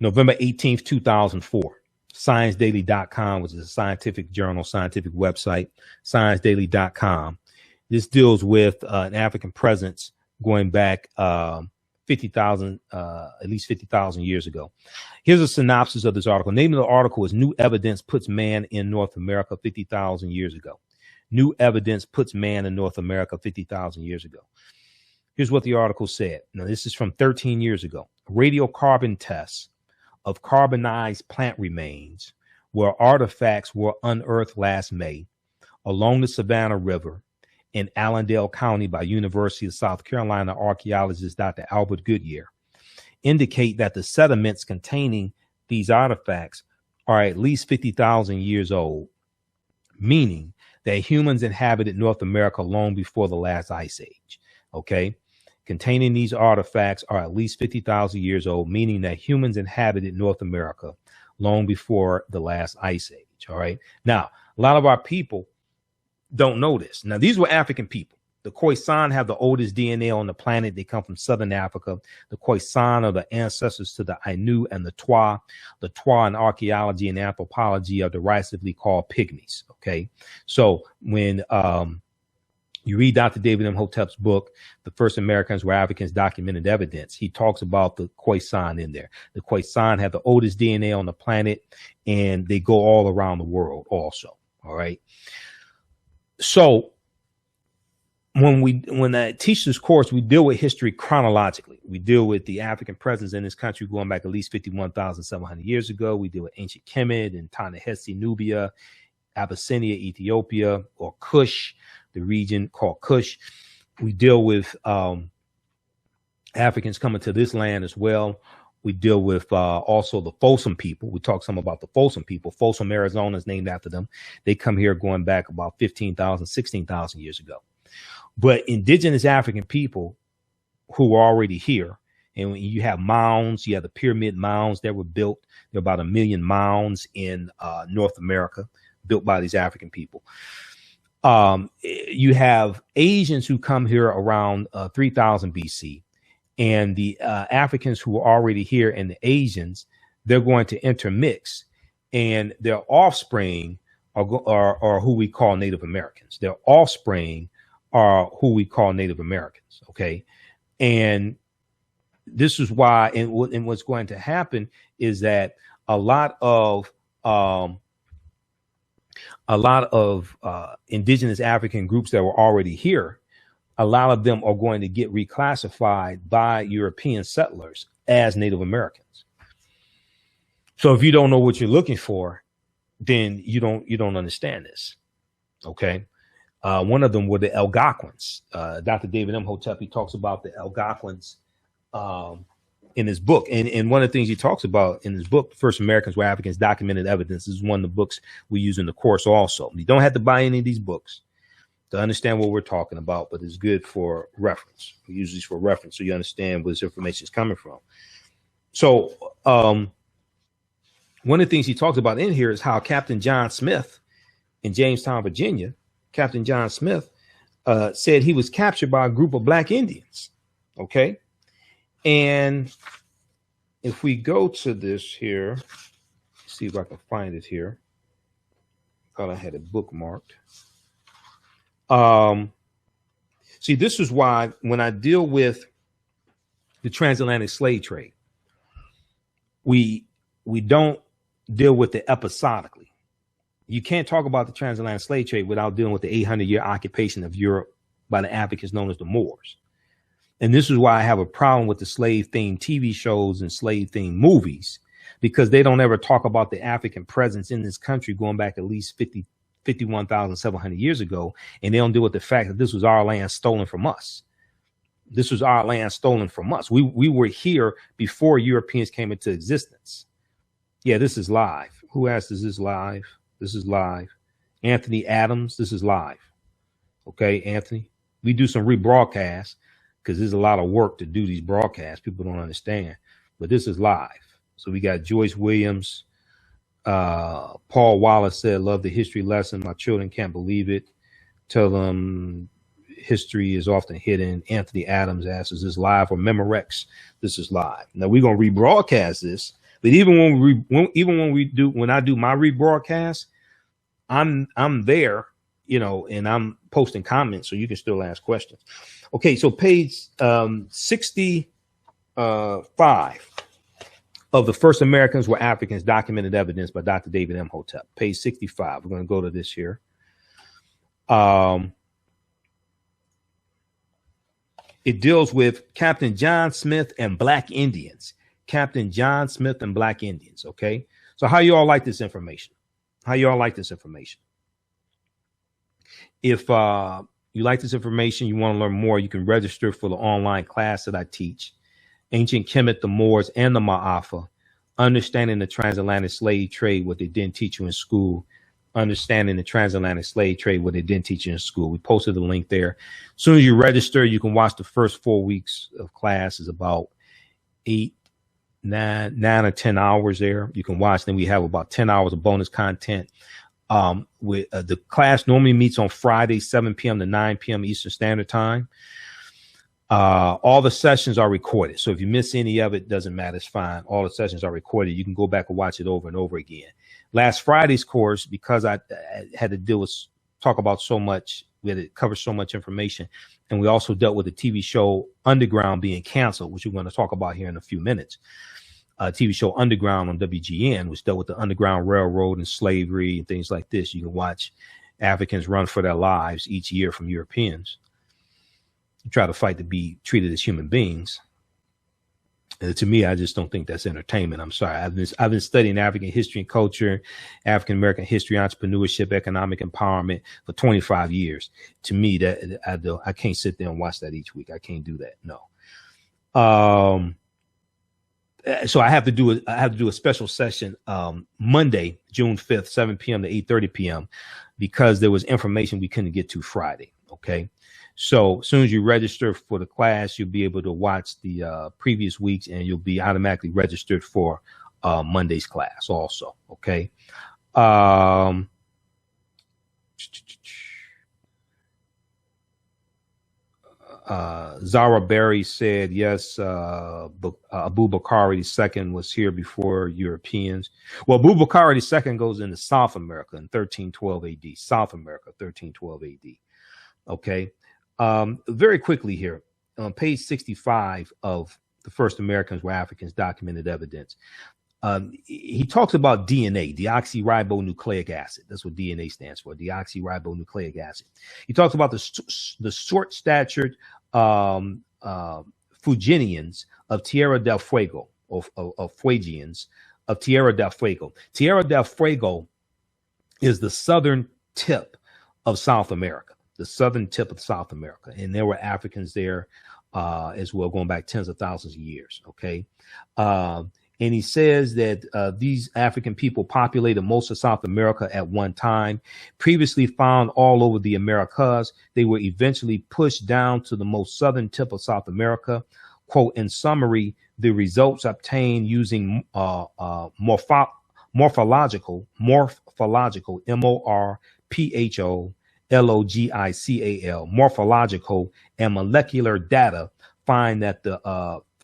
November 18th, 2004, ScienceDaily.com, which is a scientific journal, scientific website, ScienceDaily.com. This deals with an African presence going back 50,000, at least 50,000 years ago. Here's a synopsis of this article. Name of the article is New Evidence Puts Man in North America 50,000 years ago. New evidence puts man in North America 50,000 years ago. Here's what the article said. Now, this is from 13 years ago. Radiocarbon tests of carbonized plant remains where artifacts were unearthed last May along the Savannah River in Allendale County by University of South Carolina archaeologist Dr. Albert Goodyear indicate that the sediments containing these artifacts are at least 50,000 years old, meaning that humans inhabited North America long before the last ice age. Okay. Containing these artifacts are at least 50,000 years old, meaning that humans inhabited North America long before the last ice age. All right. Now, a lot of our people don't know this. Now, these were African people. The Khoisan have the oldest DNA on the planet. They come from Southern Africa. The Khoisan are the ancestors to the Ainu and the Twa. The Twa in archaeology and anthropology are derisively called pygmies. Okay. So when you read Dr. David Imhotep's book, The First Americans Were Africans, Documented Evidence, he talks about the Khoisan in there. The Khoisan have the oldest DNA on the planet, and they go all around the world also. All right. So when I teach this course, we deal with history chronologically. We deal with the African presence in this country going back at least 51,700 years ago. We deal with ancient Kemet and Ta-Nehisi, Nubia, Abyssinia, Ethiopia, or Kush, the region called Kush. We deal with Africans coming to this land as well. We deal with also the Folsom people. We talk some about the Folsom people. Folsom, Arizona is named after them. They come here going back about 15,000, 16,000 years ago. But indigenous African people who were already here, and when you have mounds, you have the pyramid mounds that were built. There are about 1 million mounds in North America built by these African people. You have Asians who come here around 3000 BC. And the Africans who are already here and the Asians, they're going to intermix, and their offspring are who we call Native Americans. Their offspring are who we call Native Americans. Okay. And this is why, and what's going to happen is that a lot of indigenous African groups that were already here, a lot of them are going to get reclassified by European settlers as Native Americans. So if you don't know what you're looking for, then you don't understand this. Okay. One of them were the Algonquins. Dr. David Imhotep, he talks about the Algonquins in his book. And one of the things he talks about in his book, First Americans Were Africans, Documented Evidence, is one of the books we use in the course also. You don't have to buy any of these books to understand what we're talking about, but it's good for reference. We use these for reference so you understand where this information is coming from. So one of the things he talks about in here is how Captain John Smith in Jamestown, Virginia, Captain John Smith said he was captured by a group of Black Indians. Okay. And if we go to this here, see if I can find it here. Thought I had it bookmarked. See, this is why when I deal with the transatlantic slave trade. We don't deal with it episodically. You can't talk about the transatlantic slave trade without dealing with the 800-year occupation of Europe by the Africans known as the Moors. And this is why I have a problem with the slave-themed TV shows and slave-themed movies, because they don't ever talk about the African presence in this country going back at least 51,700 years ago. And they don't deal with the fact that this was our land stolen from us. This was our land stolen from us. We were here before Europeans came into existence. Yeah, this is live. Who asked, is this live? This is live. Anthony Adams, this is live. Okay, Anthony, we do some rebroadcasts because there's a lot of work to do these broadcasts. People don't understand, but this is live. So we got Joyce Williams. Paul Wallace said, love the history lesson. My children can't believe it. Tell them history is often hidden. Anthony Adams asks, is this live or Memorex? This is live. Now we're going to rebroadcast this, but even when I do my rebroadcast, I'm there, you know, and I'm posting comments so you can still ask questions. Okay, so page 65 of The First Americans Were Africans, Documented Evidence by Dr. David Imhotep. Page 65. We're going to go to this here. It deals with Captain John Smith and Black Indians. Captain John Smith and Black Indians. Okay, so how you all like this information? How you all like this information? If you like this information, you want to learn more, you can register for the online class that I teach. Ancient Kemet, the Moors, and the Maafa. Understanding the transatlantic slave trade, what they didn't teach you in school. Understanding the transatlantic slave trade, what they didn't teach you in school. We posted the link there. As soon as you register, you can watch the first 4 weeks of class. Is about 9 or 10 hours there. You can watch. Then we have about 10 hours of bonus content. With the class normally meets on Friday, 7 p.m. to 9 p.m. Eastern Standard Time. All the sessions are recorded. So if you miss any of it, doesn't matter. It's fine. All the sessions are recorded. You can go back and watch it over and over again. Last Friday's course, because I had to talk about so much, we had to cover so much information. And we also dealt with the TV show Underground being canceled, which we're going to talk about here in a few minutes. TV show Underground on WGN, which dealt with the Underground Railroad and slavery and things like this. You can watch Africans run for their lives each year from Europeans. Try to fight to be treated as human beings. And to me, I just don't think that's entertainment. I'm sorry. I've been studying African history and culture, African American history, entrepreneurship, economic empowerment for 25 years. To me, that I can't sit there and watch that each week. I can't do that. No. So I have to do a special session Monday, June 5th, 7 p.m. to 8:30 p.m. because there was information we couldn't get to Friday. Okay. So as soon as you register for the class, you'll be able to watch the previous weeks and you'll be automatically registered for Monday's class also. Okay. Zara Berry said, yes, Abu Bakr II was here before Europeans. Well, Abu Bakr II goes into South America in 1312 AD. South America, 1312 AD. Okay. Very quickly here, on page 65 of The First Americans Were Africans, Documented Evidence, he talks about DNA, deoxyribonucleic acid. That's what DNA stands for, deoxyribonucleic acid. He talks about the short-statured Fuegians of Tierra del Fuego, of Fuegians of Tierra del Fuego. Tierra del Fuego is the southern tip of South America. The southern tip of South America. And there were Africans there as well, going back tens of thousands of years. Okay. And he says that these African people populated most of South America at one time. Previously found all over the Americas, they were eventually pushed down to the most southern tip of South America. Quote, in summary, the results obtained using morphological, MORPHOLOGICAL, morphological and molecular data find that the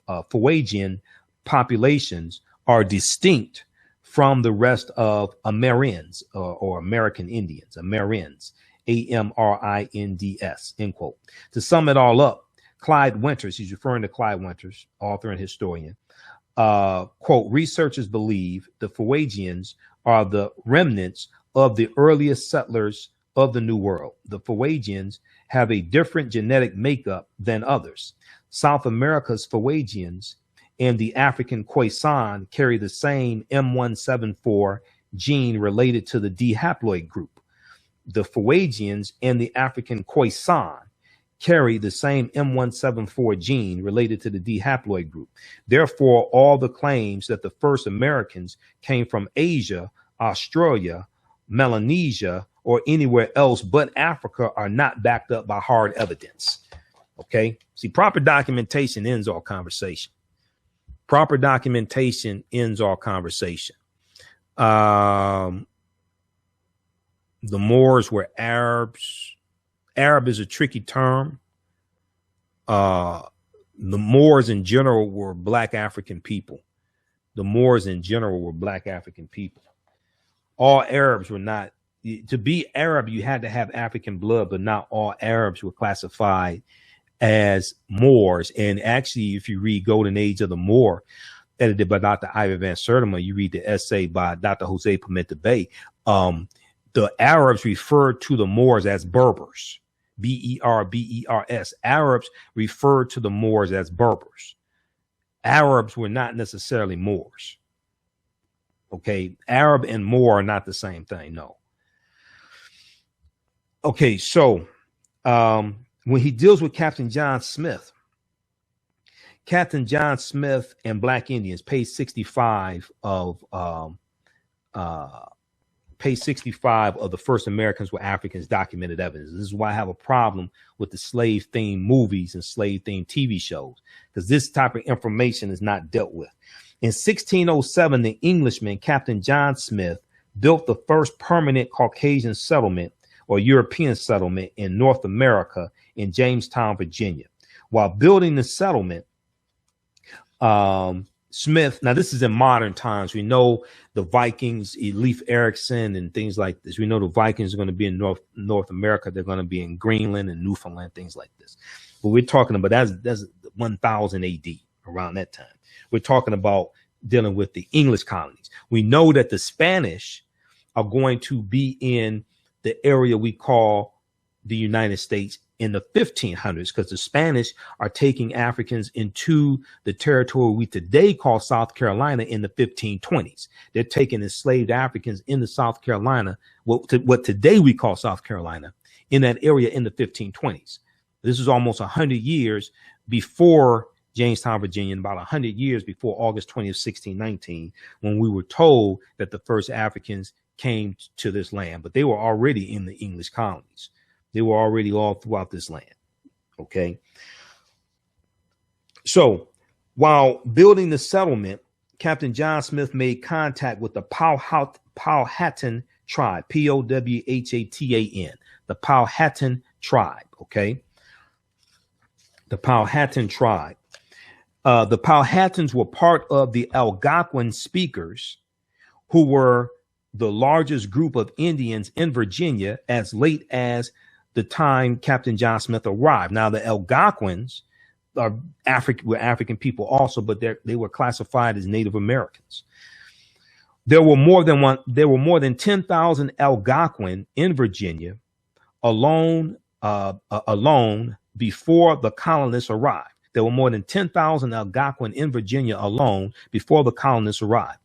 Fuegian populations are distinct from the rest of Amerins or American Indians, Amerins, AMRINDS, end quote. To sum it all up, Clyde Winters, he's referring to Clyde Winters, author and historian, quote, researchers believe the Fuegians are the remnants of the earliest settlers of the New World. The Fuegians have a different genetic makeup than others. South America's Fuegians and the African Khoisan carry the same M174 gene related to the D haploid group. The Fuegians and the African Khoisan carry the same M174 gene related to the D haploid group. Therefore, all the claims that the first Americans came from Asia, Australia, Melanesia, or anywhere else but Africa are not backed up by hard evidence. Okay. See, proper documentation ends all conversation. Proper documentation ends all conversation. The Moors were Arabs. Arab is a tricky term. The Moors in general were black African people. The Moors in general were black African people. All Arabs were not. To be Arab, you had to have African blood, but not all Arabs were classified as Moors. And actually, if you read Golden Age of the Moor, edited by Dr. Ivy Van Sertima, you read the essay by Dr. Jose Pimenta Bay, the Arabs referred to the Moors as Berbers, Berbers. Arabs referred to the Moors as Berbers. Arabs were not necessarily Moors. Okay, Arab and Moor are not the same thing, no. Okay, so when he deals with Captain John Smith and Black Indians, page 65 of the First Americans Were Africans documented evidence. This is why I have a problem with the slave-themed movies and slave-themed TV shows, because this type of information is not dealt with. In 1607, the Englishman Captain John Smith built the first permanent Caucasian settlement or European settlement in North America in Jamestown, Virginia. While building the settlement, Smith, now this is in modern times. We know the Vikings, Leif Erikson and things like this. We know the Vikings are going to be in North America. They're going to be in Greenland and Newfoundland, things like this. But we're talking about that's 1000 AD, around that time. We're talking about dealing with the English colonies. We know that the Spanish are going to be in the area we call the United States in the 1500s, because the Spanish are taking Africans into the territory we today call South Carolina in the 1520s. They're taking enslaved Africans into South Carolina, what today we call South Carolina, in that area in the 1520s. This is almost 100 years before Jamestown, Virginia, and about 100 years before August 20th, 1619, when we were told that the first Africans came to this land, but they were already in the English colonies. They were already all throughout this land. Okay. So while building the settlement, Captain John Smith made contact with the Powhatan tribe, Powhatan, the Powhatan tribe. Okay. The Powhatan tribe. The Powhatans were part of the Algonquin speakers, who were the largest group of Indians in Virginia as late as the time Captain John Smith arrived. Now, the Algonquins were African people also, but they were classified as Native Americans. There were more than 10,000 Algonquin in Virginia alone before the colonists arrived. There were more than 10,000 Algonquin in Virginia alone before the colonists arrived.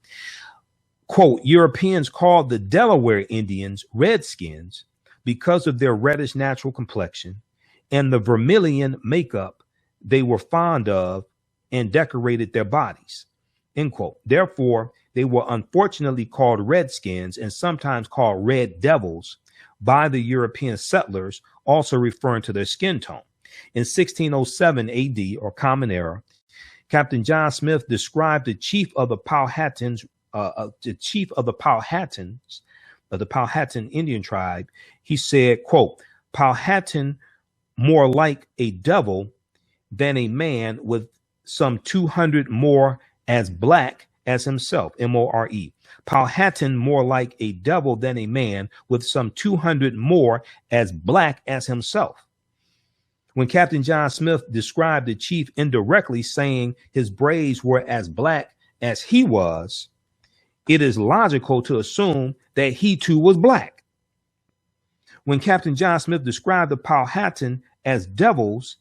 Quote, Europeans called the Delaware Indians Redskins because of their reddish natural complexion and the vermilion makeup they were fond of and decorated their bodies, end quote. Therefore, they were unfortunately called Redskins and sometimes called Red Devils by the European settlers, also referring to their skin tone. In 1607 AD, or Common Era, Captain John Smith described the chief of the Powhatan Indian tribe. He said, quote, Powhatan more like a devil than a man, with some 200 more as black as himself, M-O-R-E. Powhatan more like a devil than a man, with some 200 more as black as himself. When Captain John Smith described the chief indirectly saying his braids were as black as he was, it is logical to assume that he too was black. When Captain John Smith described the Powhatan as devils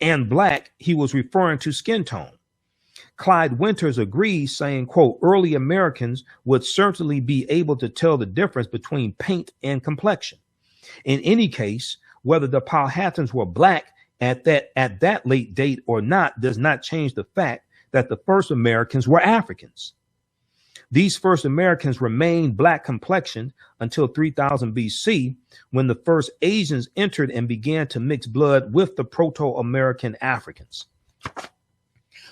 and black, he was referring to skin tone. Clyde Winters agrees, saying, quote, early Americans would certainly be able to tell the difference between paint and complexion. In any case, whether the Powhatans were black at that late date or not does not change the fact that the first Americans were Africans. These first Americans remained black complexioned until 3000 BC, when the first Asians entered and began to mix blood with the Proto-American Africans.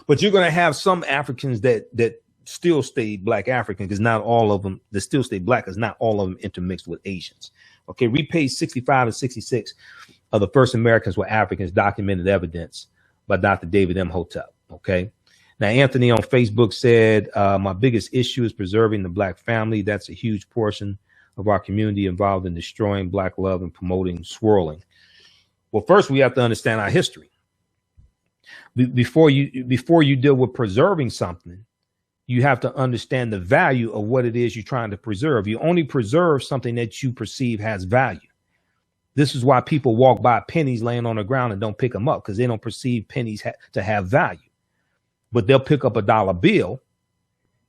But you're going to have some Africans that still stay black African, because not all of them that still stay black, because not all of them intermixed with Asians. Okay, read page 65 and 66 of the first Americans were Africans, documented evidence by Dr. David Imhotep. Okay. Now, Anthony on Facebook said, my biggest issue is preserving the black family. That's a huge portion of our community involved in destroying black love and promoting swirling. Well, first, we have to understand our history. Before you deal with preserving something, you have to understand the value of what it is you're trying to preserve. You only preserve something that you perceive has value. This is why people walk by pennies laying on the ground and don't pick them up, because they don't perceive pennies to have value. But they'll pick up a dollar bill,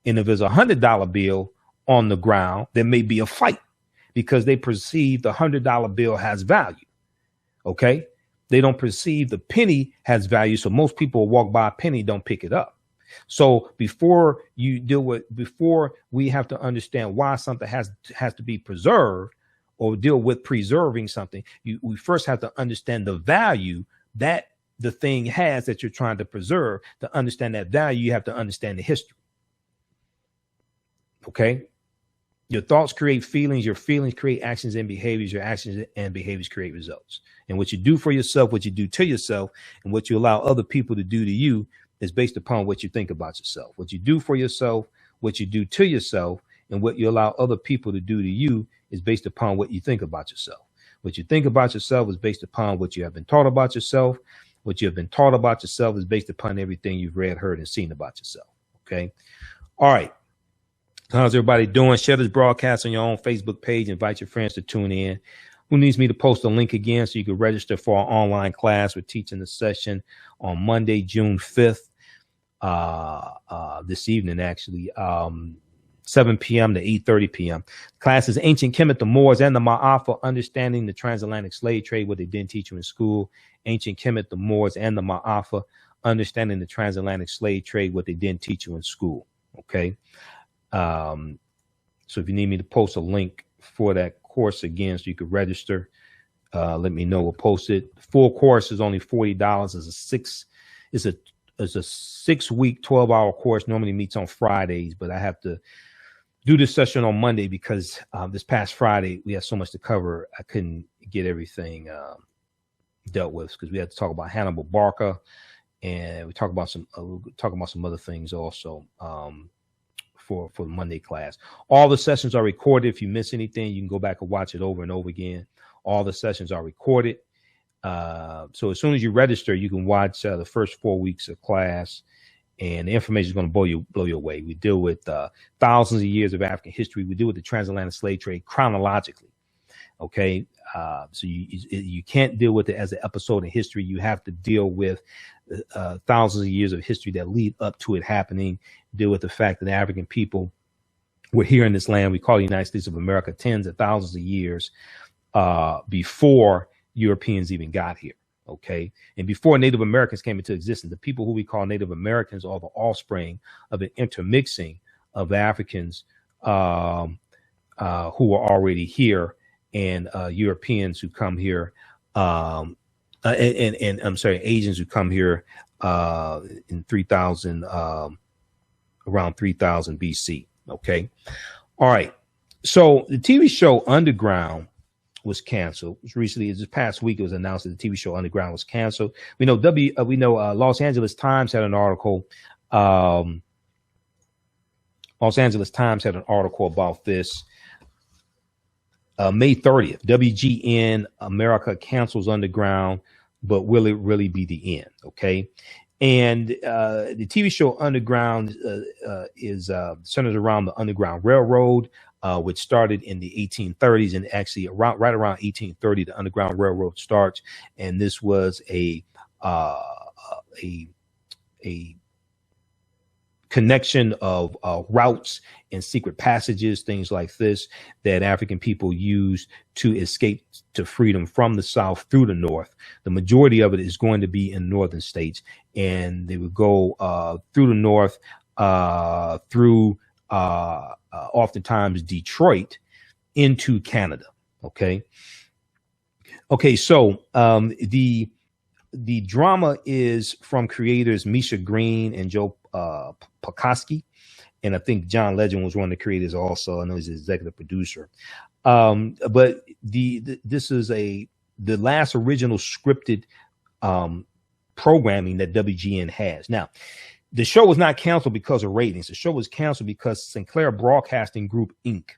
and if there's $100 bill on the ground, there may be a fight, because they perceive the $100 bill has value. Okay, they don't perceive the penny has value, so most people walk by a penny, don't pick it up. So before we have to understand why something has to be preserved, or deal with preserving something, we first have to understand the value that the thing has that you're trying to preserve. To understand that value, you have to understand the history. Okay? Your thoughts create feelings, your feelings create actions and behaviors, your actions and behaviors create results. And what you do for yourself, what you do to yourself, and what you allow other people to do to you is based upon what you think about yourself. What you do for yourself, what you do to yourself, and what you allow other people to do to you is based upon what you think about yourself. What you think about yourself is based upon what you have been taught about yourself. What you have been taught about yourself is based upon everything you've read, heard, and seen about yourself. Okay. All right. How's everybody doing? Share this broadcast on your own Facebook page. Invite your friends to tune in. Who needs me to post a link again so you can register for our online class? We're teaching the session on Monday, June 5th, this evening, actually, 7 p.m. to 8:30 p.m. Class is Ancient Kemet, the Moors, and the Maafa, Understanding the Transatlantic Slave Trade, what they didn't teach you in school. Ancient Kemet, the Moors, and the Maafa, Understanding the Transatlantic Slave Trade, what they didn't teach you in school. Okay. So if you need me to post a link for that course again, so you could register, let me know. We'll post it. The full course is only $40. It's a 6-week, 12-hour course. Normally meets on Fridays, but I have to do this session on Monday because this past Friday we had so much to cover. I couldn't get everything dealt with because we had to talk about Hannibal Barca, and we talk about some other things also. For the Monday class. All the sessions are recorded. If you miss anything, you can go back and watch it over and over again. All the sessions are recorded. So as soon as you register, you can watch the first 4 weeks of class, and the information is going to blow you away. We deal with thousands of years of African history. We deal with the transatlantic slave trade chronologically. Okay. So you can't deal with it as an episode in history. You have to deal with thousands of years of history that lead up to it happening. Deal with the fact that the African people were here in this land we call the United States of America tens of thousands of years before Europeans even got here. Okay. And before Native Americans came into existence, the people who we call Native Americans are the offspring of an intermixing of Africans who are already here, and Europeans who come here, and I'm sorry, Asians who come here in 3000, around 3000 BC. Okay. All right. So the TV show Underground was canceled. Recently, this past week, it was announced that the TV show Underground was canceled. We know Los Angeles Times had an article. Los Angeles Times had an article about this. May 30th, WGN America cancels Underground. but will it really be the end? Okay. And the TV show Underground is centered around the Underground Railroad, which started in the 1830s, and actually right around 1830, the Underground Railroad starts. And this was a connection of routes and secret passages, things like this, that African people used to escape to freedom from the South through the North. The majority of it is going to be in northern states, and they would go through the North, through oftentimes Detroit into Canada. Okay. So the drama is from creators Misha Green and Joe Pekoski, and I think John Legend was one of the creators also. I know he's the executive producer. But this is the last original scripted programming that WGN has. Now, the show was not canceled because of ratings. The show was canceled because Sinclair Broadcasting Group Inc.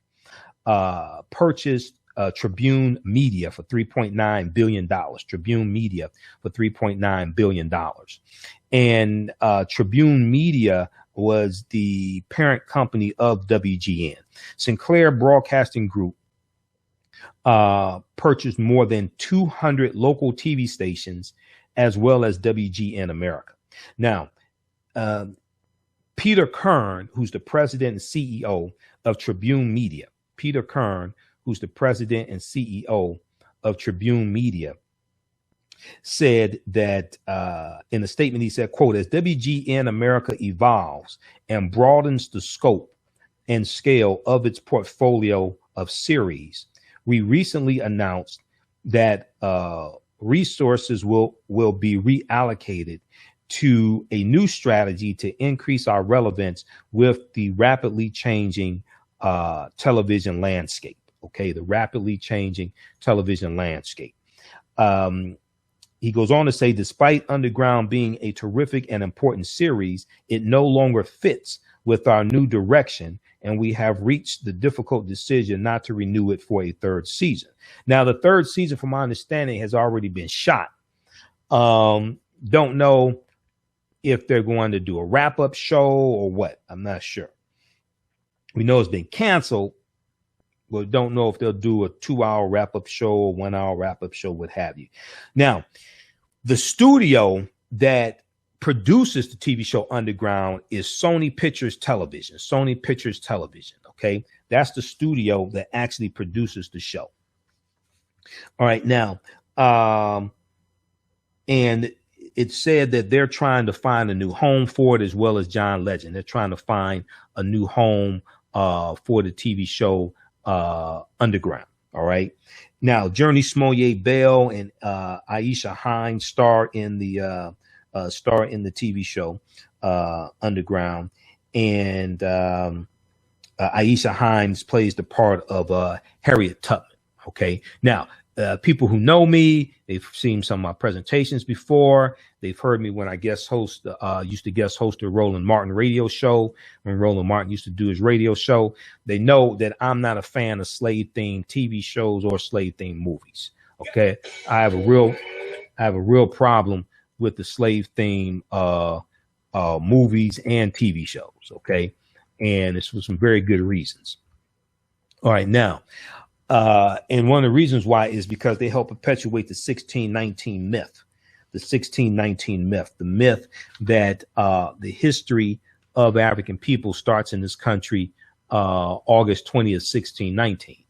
Purchased Tribune Media for $3.9 billion. Tribune Media for $3.9 billion. And Tribune Media was the parent company of WGN. Sinclair Broadcasting Group purchased more than 200 local TV stations, as well as WGN America. Now, Peter Kern, who's the president and CEO of Tribune Media, Peter Kern, who's the president and CEO of Tribune Media, said that in a statement, he said, quote, as WGN America evolves and broadens the scope and scale of its portfolio of series, we recently announced that resources will be reallocated to a new strategy to increase our relevance with the rapidly changing television landscape. Okay, the rapidly changing television landscape. He goes on to say, despite Underground being a terrific and important series, it no longer fits with our new direction, and we have reached the difficult decision not to renew it for a third season. Now, the third season, from my understanding, has already been shot. Don't know if they're going to do a wrap-up show or what. I'm not sure. We know it's been canceled, but don't know if they'll do a 2-hour wrap-up show or 1-hour wrap-up show, what have you. Now, the studio that produces the TV show Underground is Sony Pictures Television. Sony Pictures Television, okay? That's the studio that actually produces the show. All right, now, and it said that they're trying to find a new home for it, as well as John Legend. They're trying to find a new home for the TV show Underground. All right. Now, Journey Smollett Bell and Aisha Hines star in the TV show Underground, and Aisha Hines plays the part of Harriet Tubman. Okay. Now, people who know me, they've seen some of my presentations before. They've heard me when I used to guest host the Roland Martin radio show, when Roland Martin used to do his radio show. They know that I'm not a fan of slave-themed TV shows or slave-themed movies. Okay. I have a real problem with the slave-themed movies and TV shows. Okay. And it's for some very good reasons. All right. Now, and one of the reasons why is because they help perpetuate the 1619 myth. The 1619 myth, the myth that the history of African people starts in this country August 20th, 1619.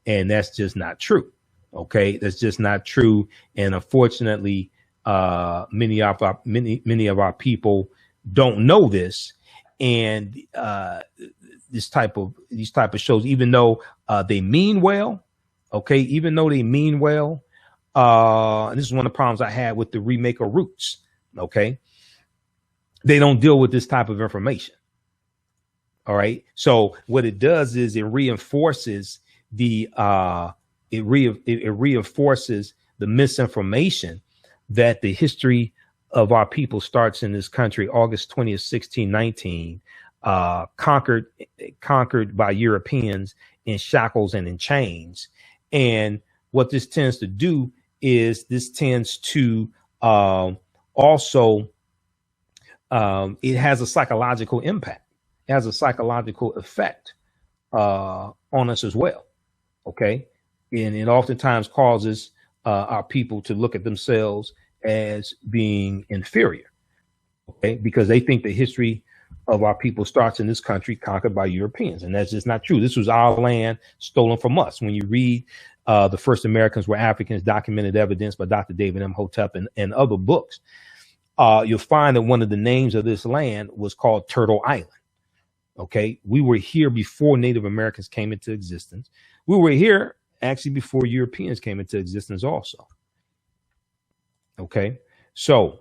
And that's just not true. Okay, that's just not true. And unfortunately, many of our people don't know this. And these type of shows, even though they mean well, okay, even though they mean well, and this is one of the problems I had with the remake of Roots. Okay, they don't deal with this type of information. All right, so what it does is it reinforces the reinforces the misinformation that the history of our people starts in this country August 20th, 1619, conquered by Europeans in shackles and in chains. And what this tends to do is this tends to Also, it has a psychological impact. It has a psychological effect on us as well. Okay. And it oftentimes causes our people to look at themselves as being inferior. Okay. Because they think the history of our people starts in this country conquered by Europeans. And that's just not true. This was our land stolen from us. When you read The First Americans Were Africans, Documented Evidence by Dr. David Imhotep and other books, you'll find that one of the names of this land was called Turtle Island. Okay. We were here before Native Americans came into existence. We were here actually before Europeans came into existence also. Okay. So,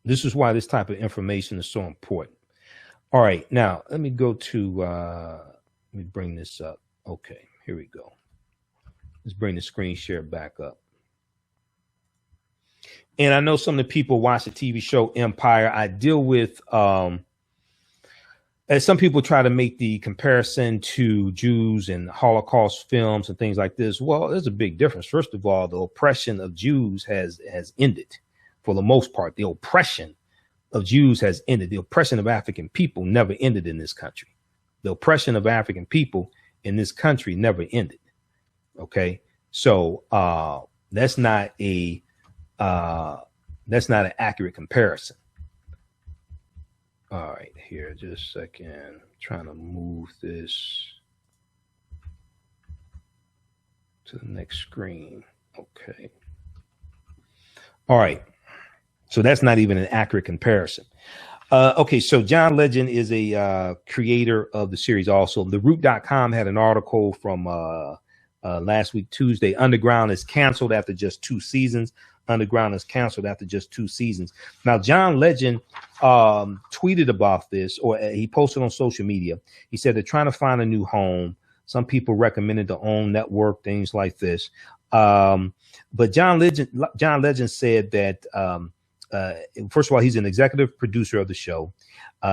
this is why this type of information is so important. All right. Now, let me go to, let me bring this up. Okay. Here we go. Let's bring the screen share back up. And I know some of the people watch the TV show Empire. I deal with, as some people try to make the comparison to Jews and Holocaust films and things like this. Well, there's a big difference. First of all, the oppression of Jews has ended. For the most part, the oppression of Jews has ended. The oppression of African people never ended in this country. The oppression of African people in this country never ended. Okay, so that's not an accurate comparison. All right, here, just a second. I'm trying to move this to the next screen. Okay. All right. So that's not even an accurate comparison. Okay, so John Legend is a creator of the series also. TheRoot.com had an article from last week, Tuesday. Underground is canceled after just 2 seasons. Underground is canceled after just 2 seasons. Now, John Legend tweeted about this, or he posted on social media. He said they're trying to find a new home. Some people recommended the OWN network, things like this. But John Legend said that, first of all, he's an executive producer of the show.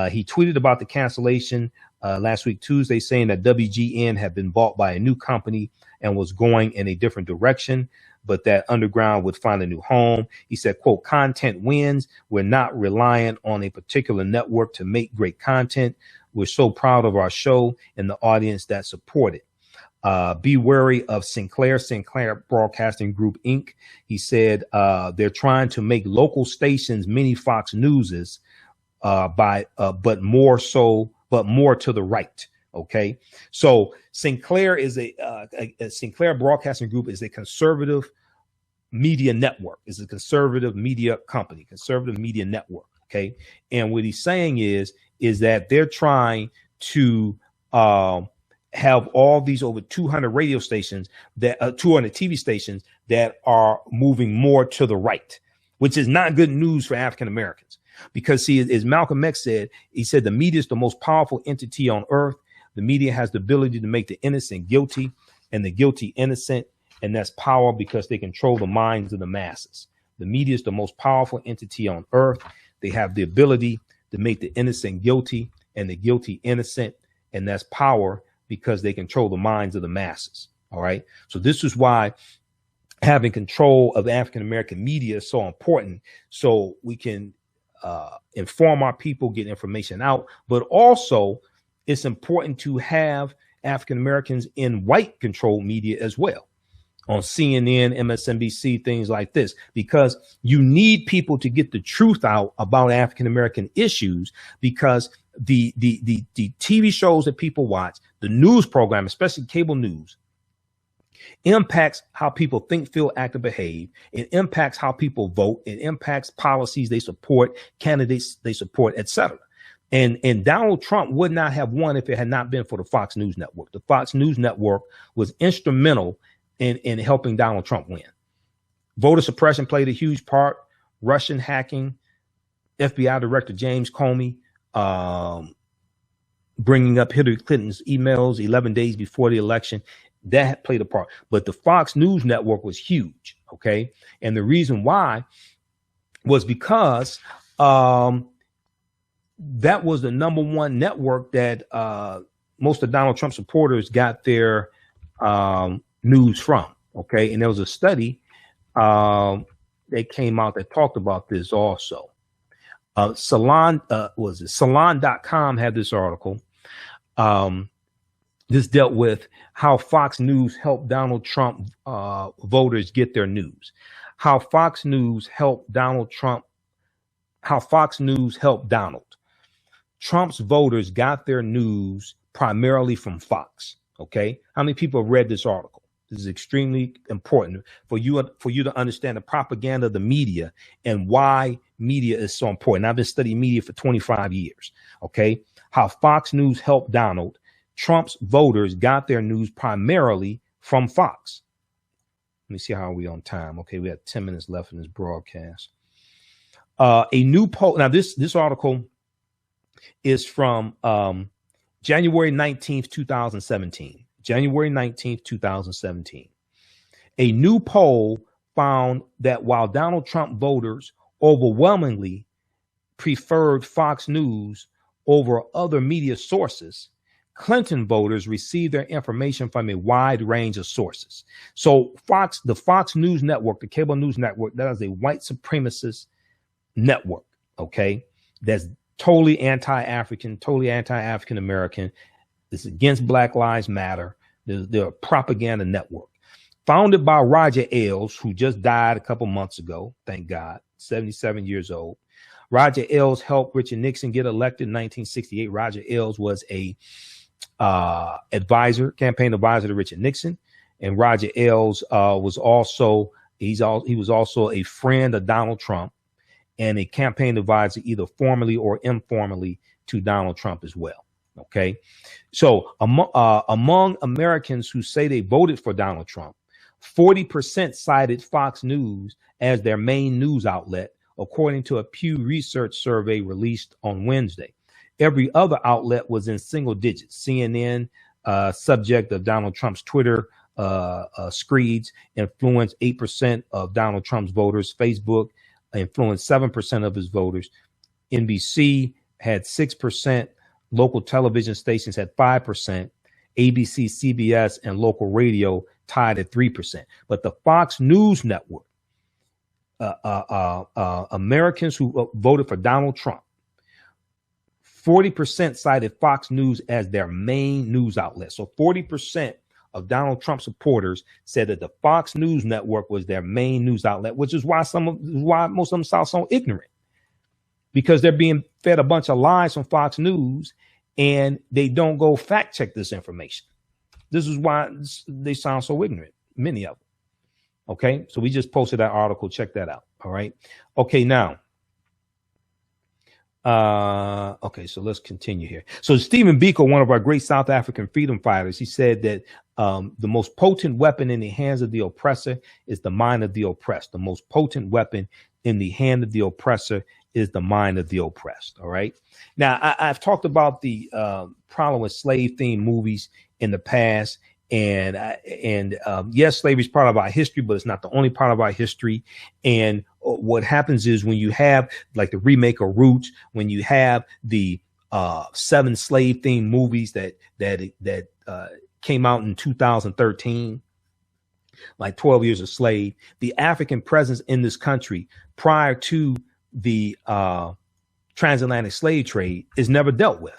He tweeted about the cancellation last week, Tuesday, saying that WGN had been bought by a new company and was going in a different direction, but that Underground would find a new home. He said, quote, "Content wins. We're not reliant on a particular network to make great content. We're so proud of our show and the audience that support it. Be wary of Sinclair Broadcasting Group, Inc." He said they're trying to make local stations mini Fox Newses, but more to the right. Okay, so Sinclair is a Sinclair Broadcasting Group is a conservative media network. Is a conservative media company, conservative media network. Okay, and what he's saying is that they're trying to have all these over 200 radio stations that 200 TV stations that are moving more to the right, which is not good news for African Americans. Because, see, as Malcolm X said, he said the media is the most powerful entity on earth. The media has the ability to make the innocent guilty and the guilty innocent. And that's power because they control the minds of the masses. The media is the most powerful entity on earth. They have the ability to make the innocent guilty and the guilty innocent. And that's power because they control the minds of the masses. All right. So this is why having control of African-American media is so important. So we can inform our people, get information out, but also it's important to have African Americans in white controlled media as well, on CNN, MSNBC, things like this, because you need people to get the truth out about African American issues, because the TV shows that people watch, the news program, especially cable news, impacts how people think, feel, act, and behave. It impacts how people vote. It impacts policies they support, candidates they support, etc. And Donald Trump would not have won if it had not been for the Fox News Network. The Fox News Network was instrumental in helping Donald Trump win. Voter suppression played a huge part. Russian hacking, FBI Director James Comey bringing up Hillary Clinton's emails 11 days before the election. That played a part. But the Fox News Network was huge. Okay. And the reason why was because that was the number one network that most of Donald Trump supporters got their news from. Okay, and there was a study that came out that talked about this also. Salon.com had this article. This dealt with how Fox News helped Donald Trump voters get their news. How Fox News helped Donald. Trump's voters got their news primarily from Fox. Okay, how many people have read this article? This is extremely important for you to understand the propaganda of the media and why media is so important. I've been studying media for 25 years. Okay, how Fox News helped Donald. Trump's voters got their news primarily from Fox. Let me see how are we on time. Okay, we have 10 minutes left in this broadcast. A new poll. Now, this article is from January 19th, 2017. January 19th, 2017. A new poll found that while Donald Trump voters overwhelmingly preferred Fox News over other media sources, Clinton voters received their information from a wide range of sources. So the Fox News network, the cable news network, that is a white supremacist network, okay, that's totally anti-African, totally anti-African American. It's against Black Lives Matter. They're a propaganda network founded by Roger Ailes, who just died a couple months ago. Thank God, 77 years old. Roger Ailes helped Richard Nixon get elected in 1968. Roger Ailes was a campaign advisor to Richard Nixon, and Roger Ailes was also a friend of Donald Trump and a campaign advisor either formally or informally to Donald Trump as well. Okay, so among Americans who say they voted for Donald Trump, 40% cited Fox News as their main news outlet, according to a Pew Research survey released on Wednesday. Every other outlet was in single digits. CNN, subject of Donald Trump's Twitter screeds, influenced 8% of Donald Trump's voters. Facebook influenced 7% of his voters. NBC had 6%. Local television stations had 5%. ABC, CBS, and local radio tied at 3%. But the Fox News network, Americans who voted for Donald Trump, 40% cited Fox News as their main news outlet. So 40% of Donald Trump supporters said that the Fox News network was their main news outlet, which is why most of them sound so ignorant, because they're being fed a bunch of lies from Fox News and they don't go fact check this information. This is why they sound so ignorant, many of them. Okay, so we just posted that article. Check that out. All right. Okay, now. Okay, so let's continue here. So Stephen Biko, one of our great South African freedom fighters, he said that the most potent weapon in the hands of the oppressor is the mind of the oppressed. The most potent weapon in the hand of the oppressor is the mind of the oppressed. All right. Now, I've talked about the problem with slave-themed movies in the past. And yes, slavery is part of our history, but it's not the only part of our history. And what happens is when you have like the remake of Roots, when you have the 7 slave-themed movies that came out in 2013, like 12 Years a Slave, the African presence in this country prior to the transatlantic slave trade is never dealt with.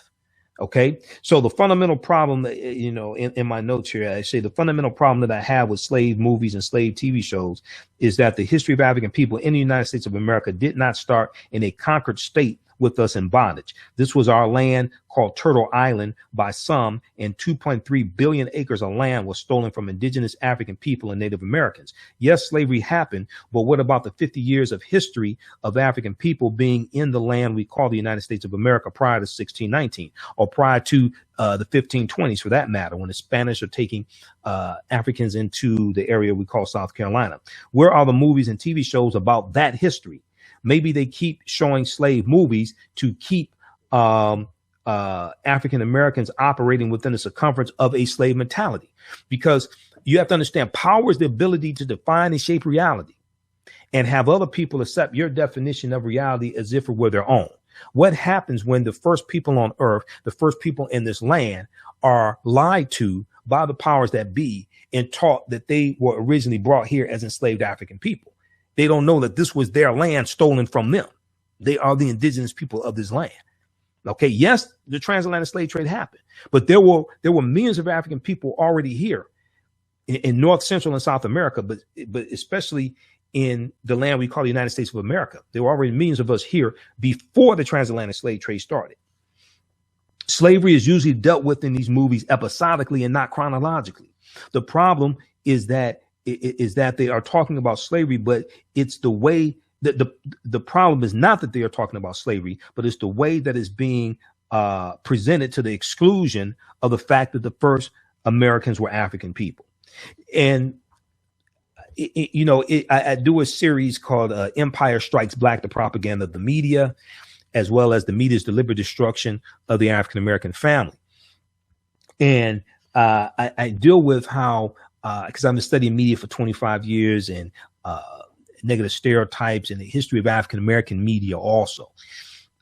Okay, so the fundamental problem, in my notes here, I say the fundamental problem that I have with slave movies and slave TV shows is that the history of African people in the United States of America did not start in a conquered state with us in bondage. This was our land called Turtle Island by some, and 2.3 billion acres of land was stolen from indigenous African people and Native Americans. Yes, slavery happened, but what about the 50 years of history of African people being in the land we call the United States of America prior to 1619, or prior to the 1520s for that matter, when the Spanish are taking Africans into the area we call South Carolina? Where are the movies and TV shows about that history? Maybe they keep showing slave movies to keep African Americans operating within the circumference of a slave mentality, because you have to understand power is the ability to define and shape reality and have other people accept your definition of reality as if it were their own. What happens when the first people on earth, the first people in this land, are lied to by the powers that be and taught that they were originally brought here as enslaved African people. They don't know that this was their land stolen from them. They are the indigenous people of this land. Okay, yes, the transatlantic slave trade happened, but there were millions of African people already here in North, Central, and South America, but especially in the land we call the United States of America. There were already millions of us here before the transatlantic slave trade started. Slavery is usually dealt with in these movies episodically and not chronologically. The problem is that they are talking about slavery, but it's the way that the problem is not that they are talking about slavery, but it's the way that it's being presented to the exclusion of the fact that the first Americans were African people. And I do a series called Empire Strikes Black, the propaganda of the media, as well as the media's deliberate destruction of the African American family. And I deal with how, because I've been studying media for 25 years and negative stereotypes and the history of African American media also.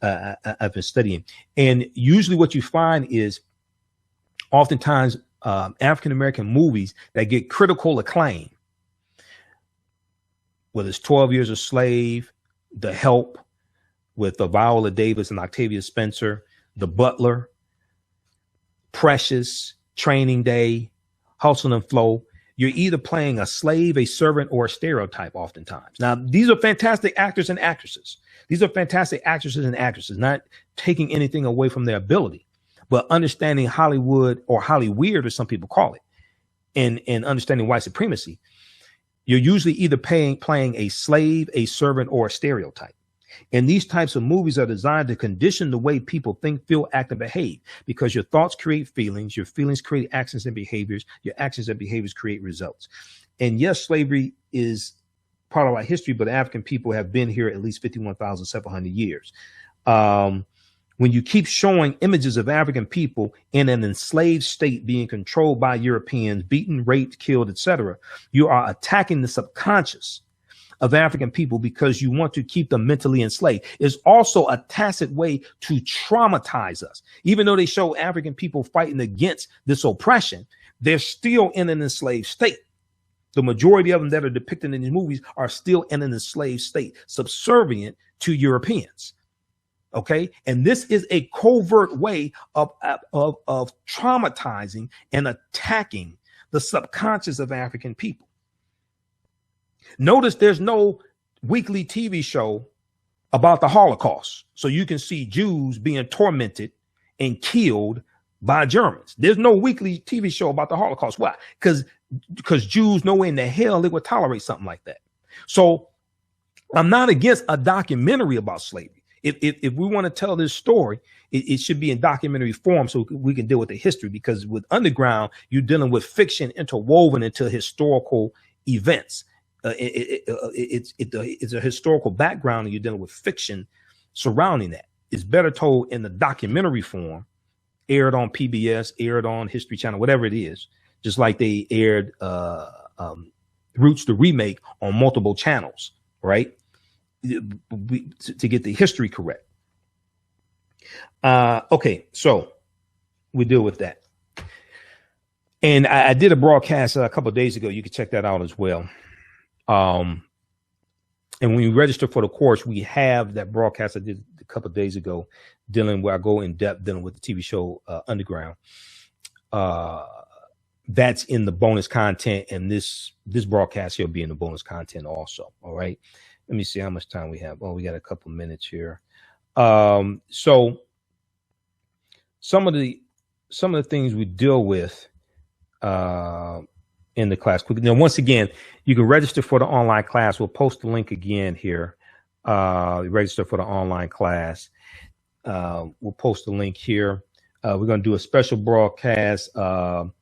I've been studying. And usually what you find is oftentimes African American movies that get critical acclaim, whether it's 12 Years a Slave, The Help with Viola Davis and Octavia Spencer, The Butler, Precious, Training Day, Hustle and Flow. You're either playing a slave, a servant, or a stereotype oftentimes. Now, these are fantastic actors and actresses. These are fantastic actresses and actresses, not taking anything away from their ability, but understanding Hollywood, or Hollyweird, as some people call it, and understanding white supremacy. You're usually either playing a slave, a servant, or a stereotype. And these types of movies are designed to condition the way people think, feel, act, and behave, because your thoughts create feelings, your feelings create actions and behaviors, your actions and behaviors create results. And yes, slavery is part of our history, but African people have been here at least 51,700 years. When you keep showing images of African people in an enslaved state being controlled by Europeans, beaten, raped, killed, etc., you are attacking the subconscious of African people because you want to keep them mentally enslaved. It's also a tacit way to traumatize us. Even though they show African people fighting against this oppression, they're still in an enslaved state. The majority of them that are depicted in these movies are still in an enslaved state, subservient to Europeans. Okay. And this is a covert way of traumatizing and attacking the subconscious of African people. Notice there's no weekly TV show about the Holocaust, so you can see Jews being tormented and killed by Germans. There's no weekly TV show about the Holocaust. Why? Because Jews, no way in the hell they would tolerate something like that. So I'm not against a documentary about slavery. If we want to tell this story, it should be in documentary form so we can deal with the history, because with Underground, you're dealing with fiction interwoven into historical events. It's a historical background, and you're dealing with fiction surrounding that. It's better told in the documentary form, aired on PBS, aired on History Channel, whatever it is, just like they aired Roots, the remake, on multiple channels, right? To get the history correct. Okay, so we deal with that. And I did a broadcast a couple of days ago. You can check that out as well. And when you register for the course, we have that broadcast I did a couple of days ago, where I go in depth dealing with the TV show Underground. That's in the bonus content, and this broadcast here will be in the bonus content also. All right. Let me see how much time we have. Oh, we got a couple of minutes here. So some of the things we deal with in the class. Now, once again, you can register for the online class. We'll post the link again here. Register for the online class. We'll post the link here. We're going to do a special broadcast. We'll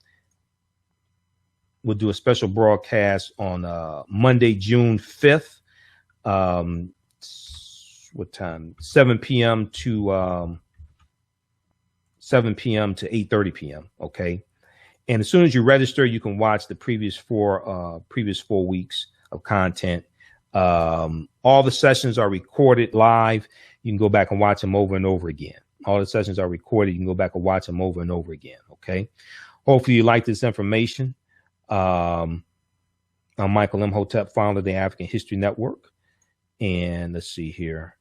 do a special broadcast on Monday, June 5th. What time? 7 p.m. to 8:30 p.m. Okay. And as soon as you register, you can watch the previous four weeks of content. All the sessions are recorded live. You can go back and watch them over and over again. All the sessions are recorded. You can go back and watch them over and over again. Okay. Hopefully you like this information. I'm Michael Imhotep, founder of the African History Network. And let's see here.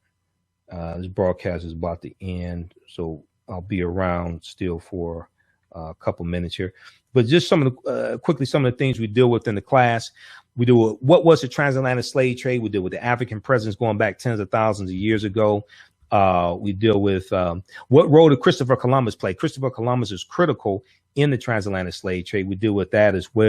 This broadcast is about to end, so I'll be around still for a couple minutes here. But just some of the quickly, some of the things we deal with in the class. We do what was the transatlantic slave trade. We deal with the African presence going back tens of thousands of years ago. We deal with what role did Christopher Columbus play. Christopher Columbus is critical in the transatlantic slave trade. We deal with that as well.